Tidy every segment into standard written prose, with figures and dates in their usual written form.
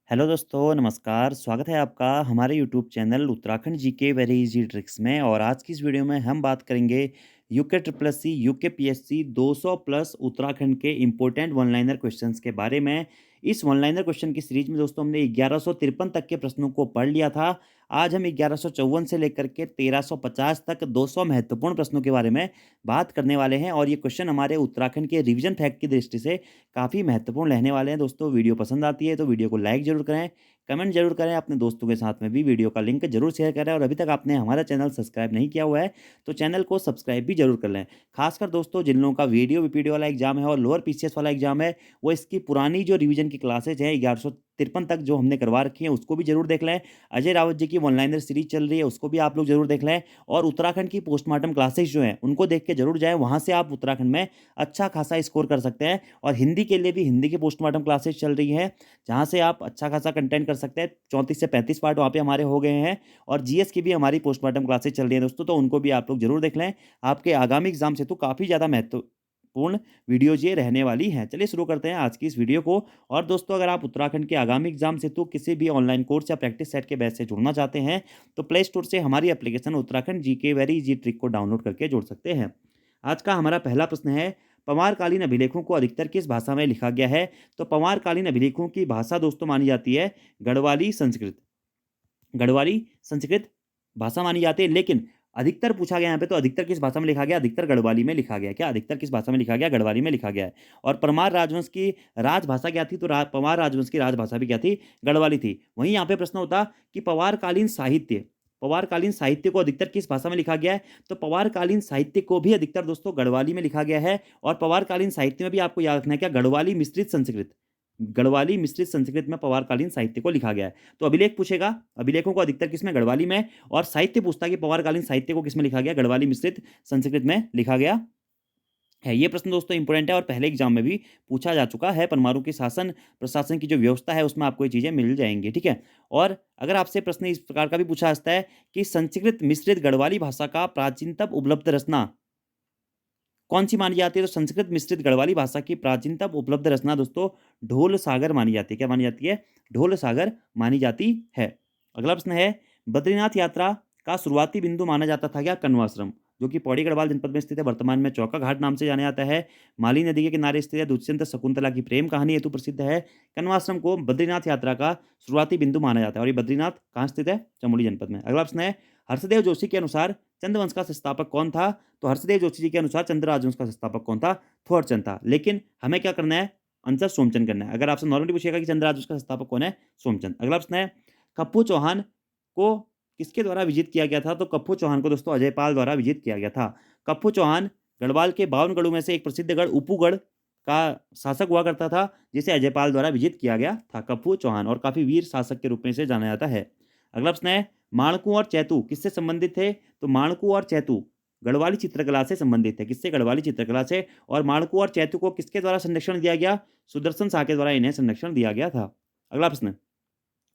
Hello दोस्तों, नमस्कार। स्वागत है आपका हमारे YouTube channel Uttarakhand GK very easy tricks में। और आज की इस वीडियो में हम बात करेंगे UK triple SC UK PSC 200 plus Uttarakhand के इम्पोर्टेंट वन लाइनर क्वेश्चंस के बारे में। इस वन लाइनर क्वेश्चन की सीरीज में दोस्तों हमने 1153 तक के प्रश्नों को पढ़ लिया था। आज हम 1154 से लेकर के 1350 तक 200 महत्वपूर्ण प्रश्नों के बारे में बात करने वाले हैं। और ये क्वेश्चन हमारे उत्तराखंड के रिवीजन फैक्ट की दृष्टि से काफ़ी महत्वपूर्ण रहने वाले हैं। दोस्तों, वीडियो पसंद आती है तो वीडियो को लाइक ज़रूर करें, कमेंट जरूर करें, अपने दोस्तों के साथ में भी वीडियो का लिंक जरूर शेयर करें। और अभी तक आपने हमारा चैनल सब्सक्राइब नहीं किया हुआ है तो चैनल को सब्सक्राइब भी जरूर कर लें। खासकर दोस्तों, जिन लोगों का वीडियो बीपीडी वाला एग्जाम है और लोअर पीसीएस वाला एग्जाम है, वो इसकी पुरानी जो रिवीजन की क्लासेज हैं 1153 तक जो हमने करवा रखी हैं उसको भी जरूर देख लें। अजय रावत जी की वन लाइनर सीरीज चल रही है, उसको भी आप लोग जरूर देख लें। और उत्तराखंड की पोस्टमार्टम क्लासेज जो हैं उनको देख के जरूर जाएं, वहाँ से आप उत्तराखंड में अच्छा खासा स्कोर कर सकते हैं। और हिंदी के लिए भी हिंदी की पोस्टमार्टम क्लासेज चल रही हैं, जहाँ से आप अच्छा खासा कंटेंट कर सकते हैं। 34 से 35 पार्ट वहाँ पे हमारे हो गए हैं। और जीएस की भी हमारी पोस्टमार्टम क्लासेज चल रही है दोस्तों, तो उनको भी आप लोग जरूर देख लें। आपके आगामी एग्जाम से तो काफ़ी ज़्यादा महत्वपूर्ण वीडियोज ये रहने वाली हैं। चलिए शुरू करते हैं आज की इस वीडियो को। और दोस्तों, अगर आप उत्तराखंड के आगामी एग्जाम से तो किसी भी ऑनलाइन कोर्स या प्रैक्टिस सेट के बैच से जुड़ना चाहते हैं तो प्ले स्टोर से हमारी application Uttarakhand GK very easy trick को डाउनलोड करके जुड़ सकते हैं। आज का हमारा पहला प्रश्न है, पवारकालीन अभिलेखों को अधिकतर किस भाषा में लिखा गया है? तो पवारकालीन अभिलेखों की भाषा दोस्तों मानी जाती है गढ़वाली संस्कृत। गढ़वाली संस्कृत भाषा मानी जाती है, लेकिन अधिकतर पूछा गया यहाँ पे, तो अधिकतर किस भाषा में लिखा गया? अधिकतर गढ़वाली में लिखा गया। क्या अधिकतर किस भाषा में लिखा गया? गढ़वाली में लिखा गया है। और परमार राजवंश की राजभाषा क्या थी? तो पवार राजवंश की राजभाषा भी क्या थी? गढ़वाली थी। वहीं यहाँ पे प्रश्न होता कि पवारकालीन साहित्य को अधिकतर किस भाषा में लिखा गया है? तो पवारकालीन साहित्य को भी अधिकतर दोस्तों गढ़वाली में लिखा गया है। और पवारकालीन साहित्य में भी आपको याद रखना है क्या? गढ़वाली मिश्रित संस्कृत में पवारकालीन साहित्य को लिखा गया है। तो अभिलेख पूछेगा, अभिलेखों को अधिकतर किसमें? गढ़वाली में। और साहित्य पूछता है कि पवारकालीन साहित्य को किसमें लिखा गया? गढ़वाली मिश्रित संस्कृत में लिखा गया है। ये प्रश्न दोस्तों इंपॉर्टेंट है और पहले एग्जाम में भी पूछा जा चुका है। परमाणु की शासन प्रशासन की जो व्यवस्था है उसमें आपको ये चीजें मिल जाएंगी, ठीक है। और अगर आपसे प्रश्न इस प्रकार का भी पूछा जाता है कि संस्कृत मिश्रित गढ़वाली भाषा का प्राचीनतम उपलब्ध रचना कौन सी मानी जाती है? तो संस्कृत मिश्रित गढ़वाली भाषा की प्राचीनतम उपलब्ध रचना दोस्तों ढोल सागर मानी जाती है। क्या मानी जाती है? ढोल सागर मानी जाती है। अगला प्रश्न है, बद्रीनाथ यात्रा का शुरुआती बिंदु माना जाता था क्या? कण्वाश्रम, जो कि पौड़ी गढ़वाल जनपद में स्थित है, वर्तमान में चौका घाट नाम से जाना जाता है। माली नदी के किनारे स्थित है, दुष्यंत शकुंतला की प्रेम कहानी हेतु प्रसिद्ध है। कण्वाश्रम को बद्रीनाथ यात्रा का शुरुआती बिंदु माना जाता है। और ये बद्रीनाथ कहाँ स्थित है? चमोली जनपद में। अगला प्रश्न है, हर्षदेव जोशी के अनुसार चंद्रवंश का संस्थापक कौन था? तो हर्षदेव जोशी जी के अनुसार चंद्र राजवंश का संस्थापक कौन था? थोरचंद था। लेकिन हमें क्या करना है? आंसर सोमचंद करना है। अगर आपसे नॉर्मली पूछेगा कि चंद्र राजवंश का संस्थापक कौन है? सोमचंद। अगला प्रश्न है, कप्पू चौहान को किसके द्वारा विजित किया गया था? तो कप्पू चौहान को दोस्तों अजयपाल द्वारा विजित किया गया था। कप्पू चौहान गढ़वाल के 52 गढ़ों में से एक प्रसिद्ध गढ़ उपूगढ़ का शासक हुआ करता था, जिसे अजयपाल द्वारा विजित किया गया था। कप्पू चौहान, और काफी वीर शासक के रूप में इसे जाना जाता है। अगला प्रश्न है, माणकू और चैतू किससे संबंधित थे? तो माणकू और चैतू गढ़वाली चित्रकला से संबंधित है। किससे? गढ़वाली चित्रकला से। और माणकू और चैतू को किसके द्वारा संरक्षण दिया गया? सुदर्शन शाह के द्वारा इन्हें संरक्षण दिया गया था। अगला प्रश्न,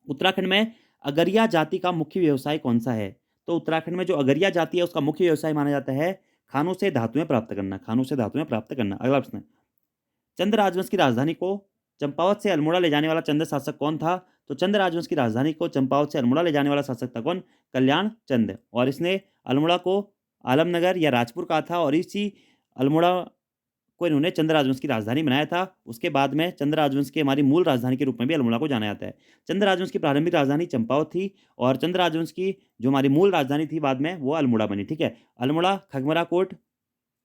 उत्तराखंड में अगरिया जाति का मुख्य व्यवसाय कौन सा है? तो उत्तराखंड में जो अगरिया जाति है उसका मुख्य व्यवसाय माना जाता है खानों से धातुएं प्राप्त करना। खानों से धातुएं प्राप्त करना। अगला प्रश्न, चंद्र राजवंश की राजधानी को चंपावत से अल्मोड़ा ले जाने वाला चंद्र शासक कौन था? तो चंद्र राजवंश की राजधानी को चंपावत से अल्मोड़ा ले जाने वाला शासक था कौन? कल्याण चंद। और इसने अल्मोड़ा को आलमनगर या राजपुर कहा था, और इसी अल्मोड़ा को इन्होंने चंद्र राजवंश की राजधानी बनाया था। उसके बाद में चंद्र राजवंश की हमारी मूल राजधानी के रूप में भी अल्मोड़ा को जाना जाता है। चंद्र राजवंश की प्रारंभिक राजधानी चंपावत थी, और चंद्र राजवंश की जो हमारी मूल राजधानी थी बाद में वो अल्मोड़ा बनी, ठीक है। अल्मोड़ा खगमरा कोट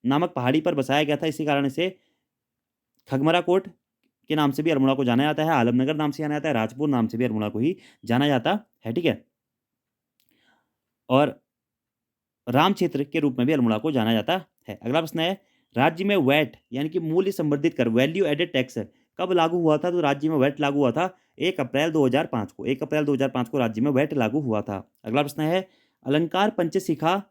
नामक पहाड़ी पर बसाया गया था, इसी कारण से खगमरा कोट के नाम से भी अल्मोड़ा को जाना जाता है। आलमनगर नाम से जाना जाता है, राजपुर नाम से भी अल्मोड़ा को ही जाना जाता है, ठीक है। और राम क्षेत्र के रूप में भी अल्मोड़ा को जाना जाता है। अगला प्रश्न है, राज्य में वैट यानी कि मूल्य संवर्धित कर वैल्यू एडेड टैक्स कब लागू हुआ था? तो राज्य में वैट लागू हुआ था 1 अप्रैल 2005 को। 1 अप्रैल 2005 को राज्य में वैट लागू हुआ था। अगला प्रश्न है, अलंकार पंचशिखा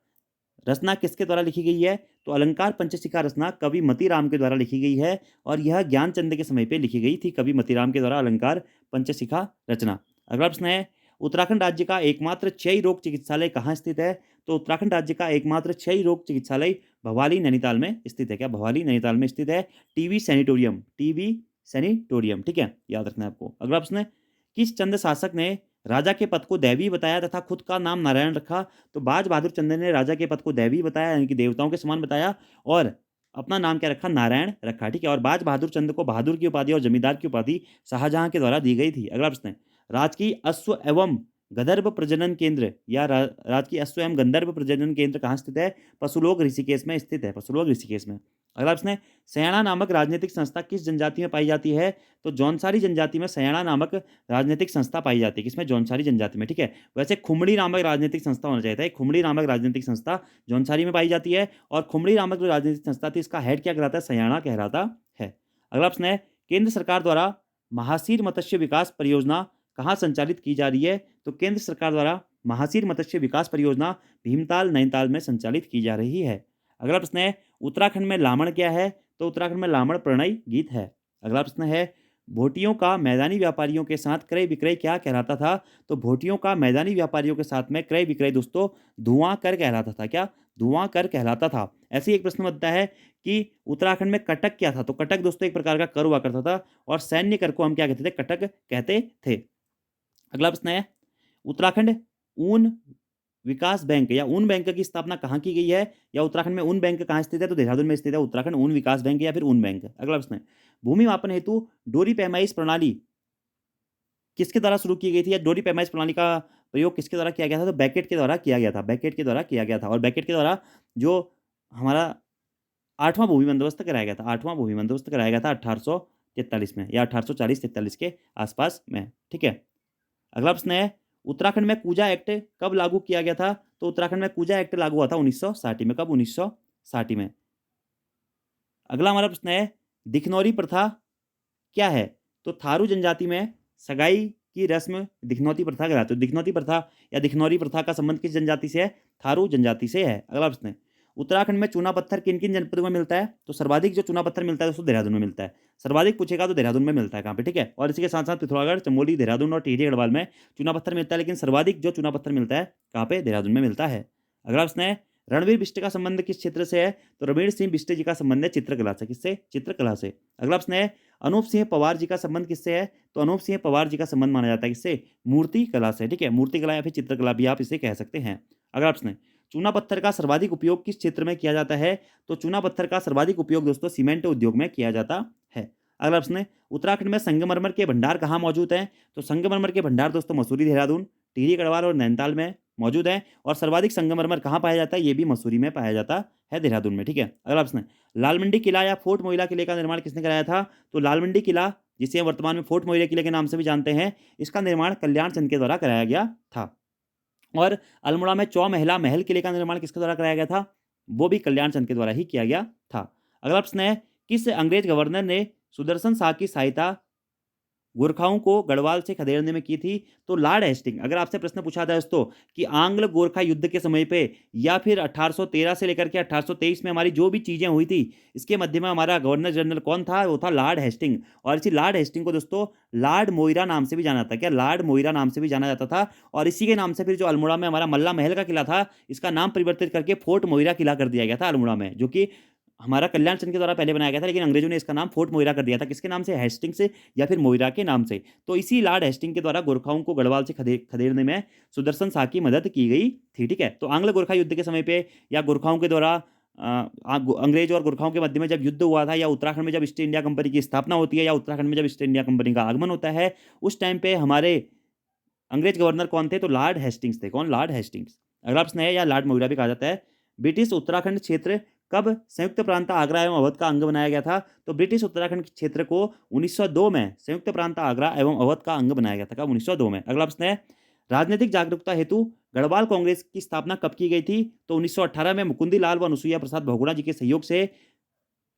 रचना किसके द्वारा लिखी गई है? तो अलंकार पंचशिखा रचना कवि मतीराम के द्वारा लिखी गई है, और यह ज्ञानचंद के समय पे लिखी गई थी। कवि मतीराम के द्वारा अलंकार पंचशिखा रचना। अगला प्रश्न है, उत्तराखंड राज्य का एकमात्र क्षय रोग चिकित्सालय कहाँ स्थित है? तो उत्तराखंड राज्य का एकमात्र क्षय रोग चिकित्सालय भवाली नैनीताल में स्थित है। क्या? भवाली नैनीताल में स्थित है। टीवी सैनिटोरियम, ठीक है, याद रखना है आपको। अगला प्रश्न है, किस चंद शासक ने राजा के पद को दैवीय बताया तथा खुद का नाम नारायण रखा? तो बाज बहादुर चंद ने राजा के पद को दैवीय बताया, यानी कि देवताओं के समान बताया, और अपना नाम क्या रखा? नारायण रखा। ठीक है। और बाज बहादुर चंद को बहादुर की उपाधि और जमींदार की उपाधि शाहजहां के द्वारा दी गई थी। अगला प्रश्न है, राजकीय अश्व एवं गंधर्व प्रजनन केंद्र या राजकीय अश्व एवं गंधर्व प्रजनन केंद्र कहाँ स्थित है? पशुलोक ऋषिकेश में स्थित है। पशुलोक ऋषिकेश में। अगला प्रश्न है, सयाणा नामक राजनीतिक संस्था किस जनजाति में पाई जाती है? तो जौनसारी जनजाति में सयाणा नामक राजनीतिक संस्था पाई जाती है। किसमें? जौनसारी जनजाति में। ठीक है। वैसे खुमड़ी नामक राजनीतिक संस्था होना चाहिए था। खुमड़ी नामक राजनीतिक संस्था जौनसारी में पाई जाती है, और खुमड़ी नामक जो राजनीतिक संस्था थी, इसका हेड क्या कहलाता है? सयाणा कहलाता है। अगला प्रश्न है, केंद्र सरकार द्वारा महासीर मत्स्य विकास परियोजना कहाँ संचालित की जा रही है? तो केंद्र सरकार द्वारा महासीर मत्स्य विकास परियोजना भीमताल नैनीताल में संचालित की जा रही है। अगला प्रश्न है, उत्तराखंड में लामण क्या है? तो उत्तराखंड में लामण प्रणय गीत है। अगला प्रश्न है, भोटियों का मैदानी व्यापारियों के साथ क्रय विक्रय क्या कहलाता था? तो भोटियों का मैदानी व्यापारियों के साथ में क्रय विक्रय दोस्तों धुआं कर कहलाता था। क्या? धुआं कर कहलाता था। ऐसे ही एक प्रश्न बनता है कि उत्तराखंड में कटक क्या था? तो कटक दोस्तों एक प्रकार का कर हुआ करता था, और सैन्य कर को हम क्या कहते थे? कटक कहते थे। अगला प्रश्न है, उत्तराखंड ऊन विकास बैंक या ऊन बैंक की स्थापना कहाँ की गई है? या उत्तराखंड में ऊन बैंक कहाँ स्थित है? तो देहरादून में स्थित है उत्तराखंड ऊन विकास बैंक या फिर ऊन बैंक। अगला प्रश्न है, भूमि मापन हेतु डोरी पैमाइश प्रणाली किसके द्वारा शुरू की गई थी, या डोरी पैमाइश प्रणाली का प्रयोग किसके द्वारा किया गया था? तो बैकेट के द्वारा किया गया था। बैकेट के द्वारा किया गया था। और बैकेट के द्वारा जो हमारा आठवां भूमि बंदोबस्त कराया गया था, आठवां भूमि बंदोबस्त कराया गया था 1843 में, या 1840-43 के आसपास में। ठीक है। अगला प्रश्न है, उत्तराखंड में कूजा एक्ट कब लागू किया गया था? तो उत्तराखंड में कूजा एक्ट लागू हुआ था 1960 में। कब? 1960 में। अगला हमारा प्रश्न है, दिखनौरी प्रथा क्या है? तो थारू जनजाति में सगाई की रस्म दिखनौती प्रथा कहलाती है। दिखनौती प्रथा या दिखनौरी प्रथा का संबंध किस जनजाति से है? थारू जनजाति से है। अगला प्रश्न है, उत्तराखंड में चूना पत्थर किन किन जनपदों में मिलता है? तो सर्वाधिक जो चूना पत्थर मिलता है दोस्तों देहरादून में मिलता है। सर्वाधिक पूछेगा तो देहरादून में मिलता है। कहाँ पे? ठीक है। और इसी के साथ साथ पिथौरागढ़, चमोली, देहरादून और टिहरी गढ़वाल में चूना पत्थर मिलता है, लेकिन सर्वाधिक जो चूना पत्थर मिलता है कहाँ पे? देहरादून में मिलता है। अगला प्रश्न है, रणवीर बिष्ट का संबंध किस क्षेत्र से है? तो रणवीर सिंह बिष्ट जी का संबंध है चित्रकला से। किससे? चित्रकला से। अगला प्रश्न है, अनूप सिंह पवार जी का संबंध किससे है? तो अनूप सिंह पवार जी का संबंध माना जाता है किससे? मूर्ति कला से। ठीक है। मूर्ति कला या फिर चित्रकला भी आप इसे कह सकते हैं। अगला प्रश्न है, चूना पत्थर का सर्वाधिक उपयोग किस क्षेत्र में किया जाता है? तो चूना पत्थर का सर्वाधिक उपयोग दोस्तों सीमेंट उद्योग में किया जाता है। अगला प्रश्न है, उत्तराखंड में संगमरमर के भंडार कहाँ मौजूद हैं? तो संगमरमर के भंडार दोस्तों मसूरी, देहरादून, टिहरी गढ़वाल और नैनीताल में मौजूद है। और सर्वाधिक संगमरमर कहाँ पाया जाता है? ये भी मसूरी में पाया जाता है, देहरादून में। ठीक है। अगला प्रश्न है, लाल मंडी किला या फोर्ट मोइला किले का निर्माण किसने कराया था? तो लाल मंडी किला, जिसे हम वर्तमान में फोर्ट मोइला किले के नाम से भी जानते हैं, इसका निर्माण कल्याण चंद के द्वारा कराया गया था। और अल्मोड़ा में चौमहला महल किले का निर्माण किसके द्वारा कराया गया था? वो भी कल्याण चंद के द्वारा ही किया गया था। अगला प्रश्न है, किस अंग्रेज गवर्नर ने सुदर्शन शाह की सहायता गोरखाओं को गढ़वाल से खदेड़ने में की थी? तो लॉर्ड हेस्टिंग। अगर आपसे प्रश्न पूछा था दोस्तों कि आंग्ल गोरखा युद्ध के समय पे या फिर 1813 से लेकर के 1823 में हमारी जो भी चीजें हुई थी, इसके मध्य में हमारा गवर्नर जनरल कौन था? वो था लॉर्ड हेस्टिंग। और इसी लॉर्ड हेस्टिंग को दोस्तों लॉर्ड मोइरा नाम से भी जाना जाता है। क्या? लॉर्ड मोइरा नाम से भी जाना जाता था। और इसी के नाम से फिर जो अल्मोड़ा में हमारा मल्ला महल का किला था, इसका नाम परिवर्तित करके फोर्ट मोइरा किला कर दिया गया था अल्मोड़ा में, जो कि हमारा कल्याण चंद के द्वारा पहले बनाया गया था, लेकिन अंग्रेजों ने इसका नाम फोर्ट मोइरा कर दिया था। किसके नाम से? हेस्टिंग से या फिर मोइरा के नाम से। तो इसी लॉर्ड हेस्टिंग के द्वारा गोरखाओं को गढ़वाल से खदेड़ने में सुदर्शन शाह की मदद की गई थी। ठीक है। तो आंग्ल गोरखा युद्ध के समय पे या गोरखाओं के द्वारा अंग्रेज और गोरखाओं के मध्य में जब युद्ध हुआ था, या उत्तराखंड में जब ईस्ट इंडिया कंपनी की स्थापना होती है, या उत्तराखंड में जब ईस्ट इंडिया कंपनी का आगमन होता है, उस टाइम पे हमारे अंग्रेज गवर्नर कौन थे? तो लॉर्ड हेस्टिंग्स थे। कौन? Lord Hastings. अगला प्रश्न है, या लॉर्ड मोइरा भी कहा जाता है, ब्रिटिश उत्तराखंड क्षेत्र कब संयुक्त प्रांत आगरा एवं अवध का अंग बनाया गया था? तो ब्रिटिश उत्तराखंड क्षेत्र को 1902 में संयुक्त प्रांत आगरा एवं अवध का अंग बनाया गया था। कब? 1902 में। अगला प्रश्न है, राजनीतिक जागरूकता हेतु गढ़वाल कांग्रेस की स्थापना कब की गई थी? तो 1918 में मुकुंदी लाल व अनुसुईया प्रसाद बहुगुणा जी के सहयोग से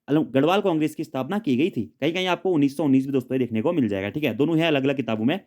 गढ़वाल कांग्रेस की स्थापना की गई थी। कहीं कहीं आपको 1919 भी दोस्तों देखने को मिल जाएगा। ठीक है। दोनों है अलग अलग किताबों में।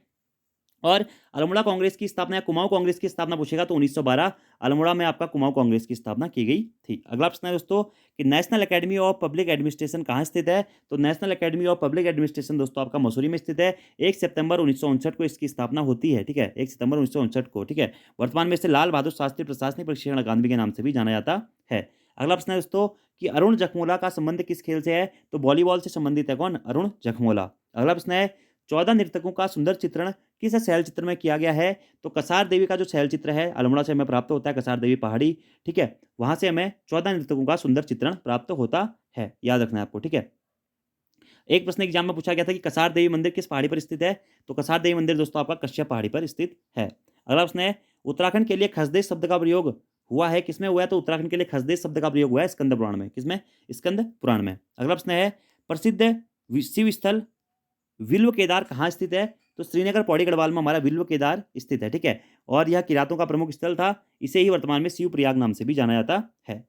और अल्मोड़ा कांग्रेस की स्थापना या कुमाऊं कांग्रेस की स्थापना पूछेगा तो 1912 अल्मोड़ा में आपका कुमाऊं कांग्रेस की स्थापना की गई थी। अगला प्रश्न है दोस्तों कि national academy of public administration कहाँ स्थित है? तो national academy of public administration दोस्तों आपका मसूरी में स्थित है। 1 सितंबर 1959 को इसकी स्थापना होती है। ठीक है। 1 सितंबर 1959 को। ठीक है। वर्तमान में इसे लाल बहादुर शास्त्री प्रशासनिक प्रशिक्षण अकादमी के नाम से भी जाना जाता है। अगला प्रश्न है दोस्तों कि अरुण जखमोला का संबंध किस खेल से है? तो वॉलीबॉल से संबंधित है। कौन? अरुण जखमोला। अगला प्रश्न है, 14 नर्तकों का सुंदर चित्रण किस शैल चित्र में किया गया है? तो कसार देवी का जो शैल चित्र है अल्मोड़ा से हमें प्राप्त होता है, कसार देवी पहाड़ी, ठीक है, वहां से हमें 14 नर्तकों का सुंदर चित्रण प्राप्त होता है, याद रखना है आपको, ठीक है। एक प्रश्न एग्जाम में पूछा गया था कि कसार देवी मंदिर किस पहाड़ी पर स्थित है? तो कसार देवी मंदिर दोस्तों आपका कश्यप पहाड़ी पर स्थित है। अगला प्रश्न है, उत्तराखंड के लिए खसदेश शब्द का प्रयोग हुआ है किसमें हुआ है? तो उत्तराखंड के लिए खसदेश शब्द का प्रयोग हुआ है स्कंद पुराण में। किसमें? स्कंद पुराण में। अगला प्रश्न है, प्रसिद्ध शिव स्थल विल्व केदार कहाँ स्थित है? तो श्रीनगर पौड़ी गढ़वाल में हमारा विल्व केदार स्थित है, ठीक है, और यह किरातों का प्रमुख स्थल था। इसे ही वर्तमान में शिव प्रयाग नाम से भी जाना जाता है।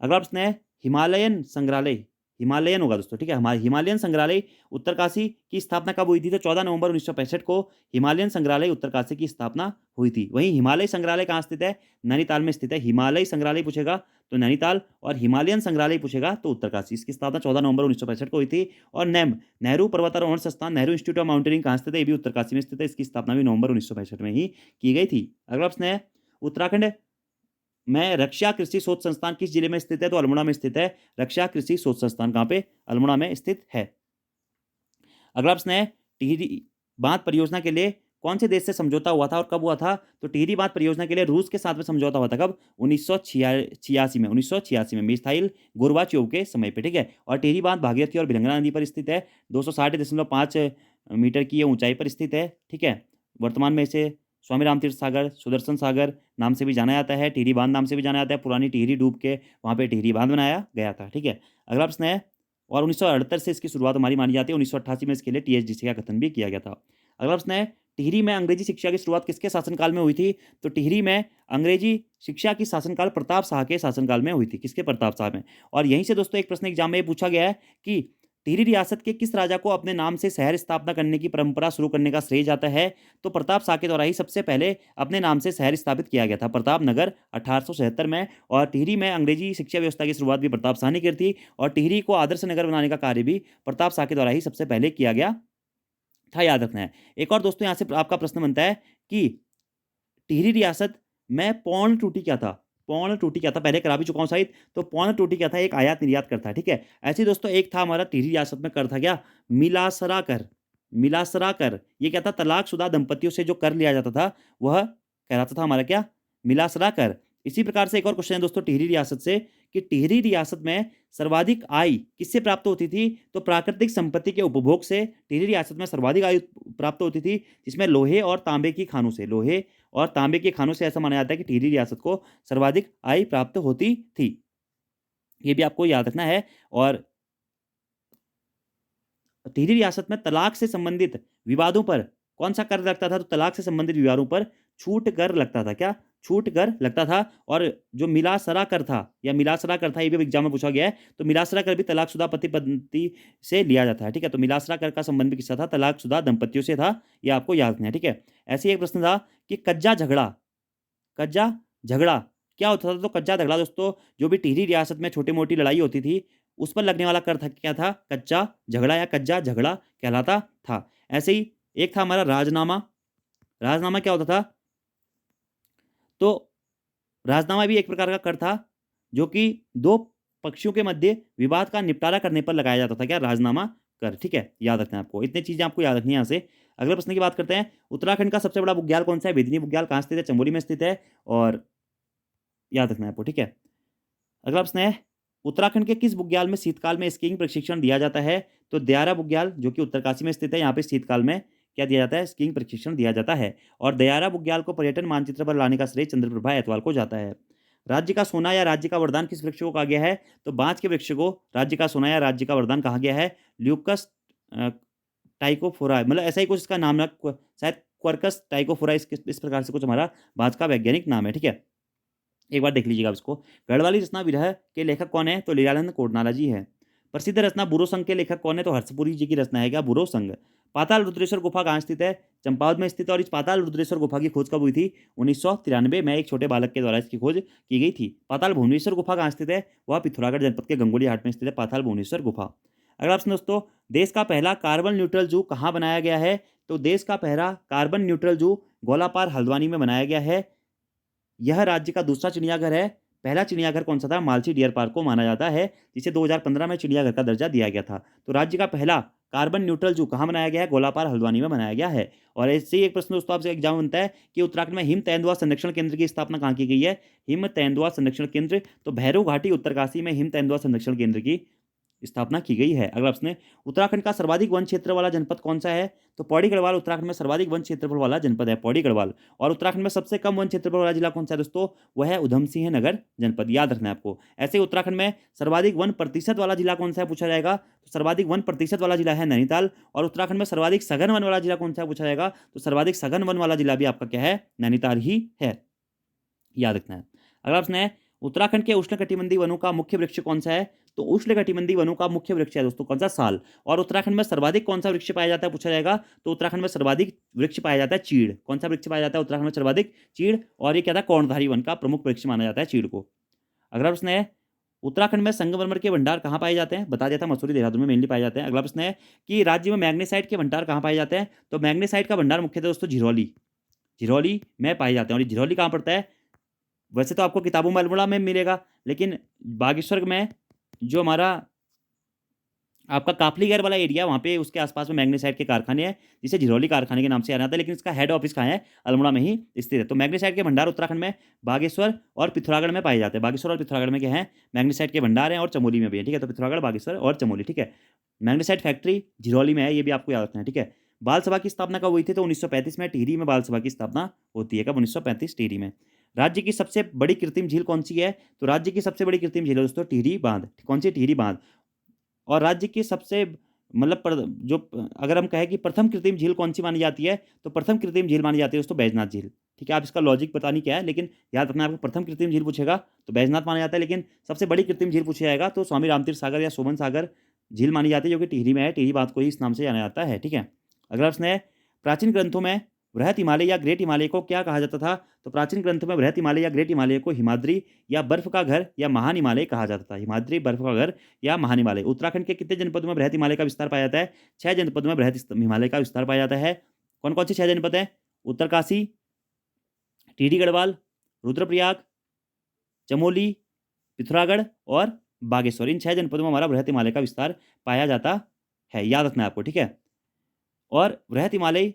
अगला प्रश्न है, हिमालयन संग्रहालय, हिमालयन होगा दोस्तों, ठीक है, हमारे हिमालयन संग्रहालय उत्तरकाशी की स्थापना कब हुई थी? तो 14 नवंबर 1965 को हिमालयन संग्रहालय उत्तरकाशी की स्थापना हुई थी। वहीं हिमालय संग्रहालय कहाँ स्थित है? नैनीताल में स्थित है। हिमालय संग्रहालय पूछेगा तो नैनीताल, और हिमालयन संग्रहालय पूछेगा तो उत्तरकाशी। इसकी स्थापना 14 नवंबर 1965 को हुई थी। और नेम नेहरू पर्वतारोहण संस्थान, नेहरू इंस्टीट्यूट ऑफ माउंटेनिंग कहाँ स्थित है? ये भी उत्तरकाशी में स्थित है। इसकी स्थापना भी नवंबर 1965 में ही की गई थी। अगला प्रश्न है, उत्तराखंड में रक्षा कृषि शोध संस्थान किस जिले में स्थित है? तो अल्मोड़ा में स्थित है। रक्षा कृषि शोध संस्थान कहाँ पे? अल्मोड़ा में स्थित है। अगला प्रश्न है, टिहरी बांध परियोजना के लिए कौन से देश से समझौता हुआ था और कब हुआ था? तो टिहरी बांध परियोजना के लिए रूस के साथ में समझौता हुआ था। कब? 1986 में मिसाइल गोरबाचोव के समय पे, ठीक है। और टिहरी बांध भागीरथी और भिलंगना नदी पर स्थित है। 260.5 मीटर की ऊंचाई पर स्थित है, ठीक है। वर्तमान में इसे स्वामी राम तीर्थ सागर, सुदर्शन सागर नाम से भी जाना जाता है, टिहरी बांध नाम से भी जाना जाता है। पुरानी टिहरी डूब के वहाँ पे टिहरी बांध बनाया गया था, ठीक है। अगला प्रश्न है, और 1978 से इसकी शुरुआत हमारी मानी जाती है। 1988 में इसके लिए टीएचडीसी का गठन भी किया गया था। अगला प्रश्न है, टिहरी में अंग्रेजी शिक्षा की शुरुआत किसके शासनकाल में हुई थी? तो टिहरी में अंग्रेजी शिक्षा की शासनकाल प्रताप शाह के शासनकाल में हुई थी। किसके? प्रताप शाह में। और यहीं से दोस्तों एक प्रश्न एग्जाम में पूछा गया है कि टिहरी रियासत के किस राजा को अपने नाम से शहर स्थापना करने की परंपरा शुरू करने का श्रेय जाता है? तो प्रताप शाह के द्वारा ही सबसे पहले अपने नाम से शहर स्थापित किया गया था, प्रताप नगर, 1877 में। और टिहरी में अंग्रेजी शिक्षा व्यवस्था की शुरुआत भी प्रताप शाह ने की थी। और टिहरी को आदर्श नगर बनाने का कार्य भी प्रताप शाह के द्वारा ही सबसे पहले किया गया था, याद रखना है। एक और दोस्तों यहाँ से आपका प्रश्न बनता है कि टिहरी रियासत में पौर्ण टूटी क्या था? पौर्ण टूटी क्या था? पहले करा भी चुका हूं शायद। तो पौर्ण टूटी क्या था? एक आयात निर्यात कर था, ठीक है। ऐसे ही दोस्तों एक था हमारा टिहरी रियासत में कर था क्या? मिलासरा कर। मिलासरा कर ये क्या था? तलाकशुदा दंपतियों से जो कर लिया जाता था वह कहलाता था हमारा क्या? मिलासरा कर। इसी प्रकार से एक और क्वेश्चन है दोस्तों टिहरी रियासत से कि टिहरी रियासत में सर्वाधिक आय किससे प्राप्त होती थी? तो प्राकृतिक संपत्ति के उपभोग से टिहरी रियासत में सर्वाधिक आय प्राप्त होती थी, जिसमें लोहे और तांबे की खानों से, लोहे और तांबे की खानों से ऐसा माना जाता है कि टिहरी रियासत को सर्वाधिक आय प्राप्त होती थी। ये भी आपको याद रखना है। और टिहरी रियासत में तलाक से संबंधित विवादों पर कौन सा कर लगता था? तो तलाक से संबंधित विवादों पर छूट कर लगता था। क्या? छूट कर लगता था। और जो मिलासरा कर था या मिलासरा कर था, ये भी एग्जाम में पूछा गया है। तो मिलासरा कर भी तलाकशुदा पति पत्नी से लिया जाता है, ठीक है। तो मिलासरा कर का संबंध भी किसका था? तलाकशुदा दंपतियों से था। ये आपको याद रखना है, ठीक है। ऐसे ही एक प्रश्न था कि कज्जा झगड़ा, कज्जा झगड़ा क्या होता था? तो कज्जा झगड़ा दोस्तों जो भी टिहरी रियासत में छोटी मोटी लड़ाई होती थी उस पर लगने वाला कर था, क्या था? कच्चा झगड़ा या कज्जा झगड़ा कहलाता था। ऐसे ही एक था हमारा राजनामा। राजनामा क्या होता था? तो राजनामा भी एक प्रकार का कर था जो कि दो पक्षों के मध्य विवाद का निपटारा करने पर लगाया जाता था। क्या? राजनामा कर, ठीक है, याद रखना है आपको। इतनी चीजें आपको याद रखनी है। यहाँ से अगले प्रश्न की बात करते हैं। उत्तराखंड का सबसे बड़ा बुग्याल कौन सा है? बेदिनी बुग्याल कहाँ स्थित है? चमोली में स्थित है। और याद रखना है आपको, ठीक है। अगला प्रश्न है, उत्तराखंड के किस बुग्याल में शीतकाल में स्कीइंग प्रशिक्षण दिया जाता है? तो दयारा बुग्याल जो कि उत्तरकाशी में स्थित है, यहाँ पे शीतकाल में क्या दिया जाता है? स्कीइंग प्रशिक्षण दिया जाता है। और दयारा बुग्याल को पर्यटन मानचित्र पर लाने का श्रेय चंद्रप्रभा ऐतवाल को जाता है। राज्य का सोना या राज्य का वरदान किस वृक्ष को कहा गया है? तो बांज के वृक्ष को राज्य का सोना या राज्य का वरदान कहा गया है। ल्यूकस टाइकोफोरा, मतलब ऐसा ही कुछ इसका नाम है, शायद क्वर्कस टाइकोफोरा, इस प्रकार से कुछ हमारा बांज का वैज्ञानिक नाम है, ठीक है। एक बार देख लीजिएगा इसको। गढ़वाली रचना विरह के लेखक कौन है? तो लीलानंद कोडनाला जी है। प्रसिद्ध रचना बुरो संघ के लेखक कौन है? तो हर्षपुरी जी की रचना है क्या? बुरो संघ। पाताल रुद्रेश्वर गुफा कहाँ स्थित है? चंपावत में स्थित है। और इस पाताल रुद्रेश्वर गुफा की खोज कब हुई थी? 1993 में एक छोटे बालक के द्वारा इसकी खोज की गई थी। पाताल भुवनेश्वर गुफा कहाँ स्थित है? वह पिथौरागढ़ जनपद के गंगोली हाट में स्थित है, पाताल भुवनेश्वर गुफा। अगला प्रश्न दोस्तों, देश का पहला कार्बन न्यूट्रल जू कहाँ बनाया गया है? तो देश का पहला कार्बन न्यूट्रल जू गोलापार हल्द्वानी में बनाया गया है। यह राज्य का दूसरा चिड़ियाघर है। पहला चिड़ियाघर कौन सा था? मालसी डियर पार्क को माना जाता है, जिसे 2015 में चिड़ियाघर का दर्जा दिया गया था। तो राज्य का पहला कार्बन न्यूट्रल जू कहाँ बनाया गया है? गोलापार हल्द्वानी में बनाया गया है। और ऐसे ही एक प्रश्न दोस्तों आपसे एग्जाम बनता है कि उत्तराखंड में हिम तेंदुआ संरक्षण केंद्र की स्थापना कहाँ की गई है? हिम तेंदुआ संरक्षण केंद्र, तो भैरव घाटी उत्तरकाशी में हिम तेंदुआ संरक्षण केंद्र की स्थापना की गई है। अगला प्रश्न है, उत्तराखंड का सर्वाधिक वन क्षेत्र वाला जनपद कौन सा है? तो पौड़ी गढ़वाल उत्तराखंड में सर्वाधिक वन क्षेत्रफल वाला जनपद है, पौड़ी गढ़वाल। और उत्तराखंड में सबसे कम वन क्षेत्रफल वाला जिला कौन सा है दोस्तों? वह है उधम सिंह नगर जनपद, याद रखना है आपको। ऐसे ही उत्तराखंड में सर्वाधिक वन प्रतिशत वाला जिला कौन सा है पूछा जाएगा, तो सर्वाधिक वन प्रतिशत वाला जिला है नैनीताल। और उत्तराखंड में सर्वाधिक सघन वन वाला जिला कौन सा है पूछा जाएगा, तो सर्वाधिक सघन वन वाला जिला भी आपका क्या है? नैनीताल ही है, याद रखना है। अगला प्रश्न है, उत्तराखंड के उष्णकटिबंधीय वनों का मुख्य वृक्ष कौन सा है? तो उष्णकटिबंधीय वनों का मुख्य वृक्ष है दोस्तों कौन सा? साल। और उत्तराखंड में सर्वाधिक कौन सा वृक्ष पाया जाता है पूछा जाएगा, तो उत्तराखंड में सर्वाधिक वृक्ष पाया जाता है चीड़। कौन सा वृक्ष पाया जाता है उत्तराखंड में सर्वाधिक? चीड़। और ये क्या था? कर्णधारी वन का प्रमुख वृक्ष माना जाता है चीड़ को। अगला प्रश्न है, उत्तराखंड में संगमरमर के भंडार कहाँ पाए जाते हैं? बता दिया था, मसूरी देहरादून में मेनली पाए जाते हैं। अगला प्रश्न है कि राज्य में मैग्नेसाइट के भंडार कहाँ पाए जाते हैं? तो मैग्नेसाइट का भंडार मुख्यतः दोस्तों झिरोली, झिरोली में पाए जाते हैं। और झिरोली कहाँ पड़ता है? वैसे तो आपको किताबों में अल्मोड़ा में मिलेगा, लेकिन बागेश्वर में जो हमारा आपका काफली गैर वाला एरिया, वहाँ पे उसके आसपास में मैग्नेसाइट के कारखाने हैं, जिसे झिरोली कारखाने के नाम से जाना जाता है, लेकिन इसका हेड ऑफिस कहाँ है? अल्मोड़ा में ही स्थित है। तो मैग्नेसाइट के भंडार उत्तराखंड में बागेश्वर और पिथौरागढ़ में पाए जाते हैं। बागेश्वर और पिथौरागढ़ में क्या है? मैग्नेसाइट के भंडार हैं, और चमोली में भी है, ठीक है। तो पिथौरागढ़, बागेश्वर और चमोली, ठीक है। मैग्नेसाइट फैक्ट्री झिरोली में है, ये भी आपको याद रखना है, ठीक है। बाल सभा की स्थापना कब हुई थी? तो 1935 में टिहरी में बाल सभा की स्थापना होती है। कब? 1935 टिहरी में। राज्य की सबसे बड़ी कृत्रिम झील कौन सी है? तो राज्य की सबसे बड़ी कृत्रिम झील है दोस्तों टिहरी बांध। कौन सी? टिहरी बांध। और राज्य की सबसे मतलब जो अगर हम कहें कि प्रथम कृत्रिम झील कौन सी मानी जाती है, तो प्रथम कृत्रिम झील मानी जाती है दोस्तों बैजनाथ झील, ठीक है। आप इसका लॉजिक पता नहीं क्या है, लेकिन याद रखना, आपको प्रथम कृत्रिम झील पूछेगा तो बैजनाथ माना जाता है, लेकिन सबसे बड़ी कृत्रिम झील पूछा जाएगा तो स्वामी रामतीर्थ सागर या सोमन सागर झील मानी जाती है, जो कि टिहरी में है। टिहरी बांध को ही इस नाम से जाना जाता है, ठीक है। अगला प्रश्न है, प्राचीन ग्रंथों में बृहत हिमालय या ग्रेट हिमालय को क्या कहा जाता था? तो प्राचीन ग्रंथों में बृहत हिमालय या ग्रेट हिमालय को हिमाद्री या बर्फ का घर या महान हिमालय कहा जाता था। हिमाद्री, बर्फ का घर या महान हिमालय। उत्तराखंड के कितने जनपदों में बृहत हिमालय का विस्तार पाया जाता है? 6 जनपदों में बृहत हिमालय का विस्तार पाया जाता है। कौन कौन से 6 जनपद हैं? उत्तरकाशी, टिहरी गढ़वाल, रुद्रप्रयाग, चमोली, पिथौरागढ़ और बागेश्वर। इन 6 जनपदों में हमारा बृहत हिमालय का विस्तार पाया जाता है, याद रखना है आपको, ठीक है। और बृहत हिमालय,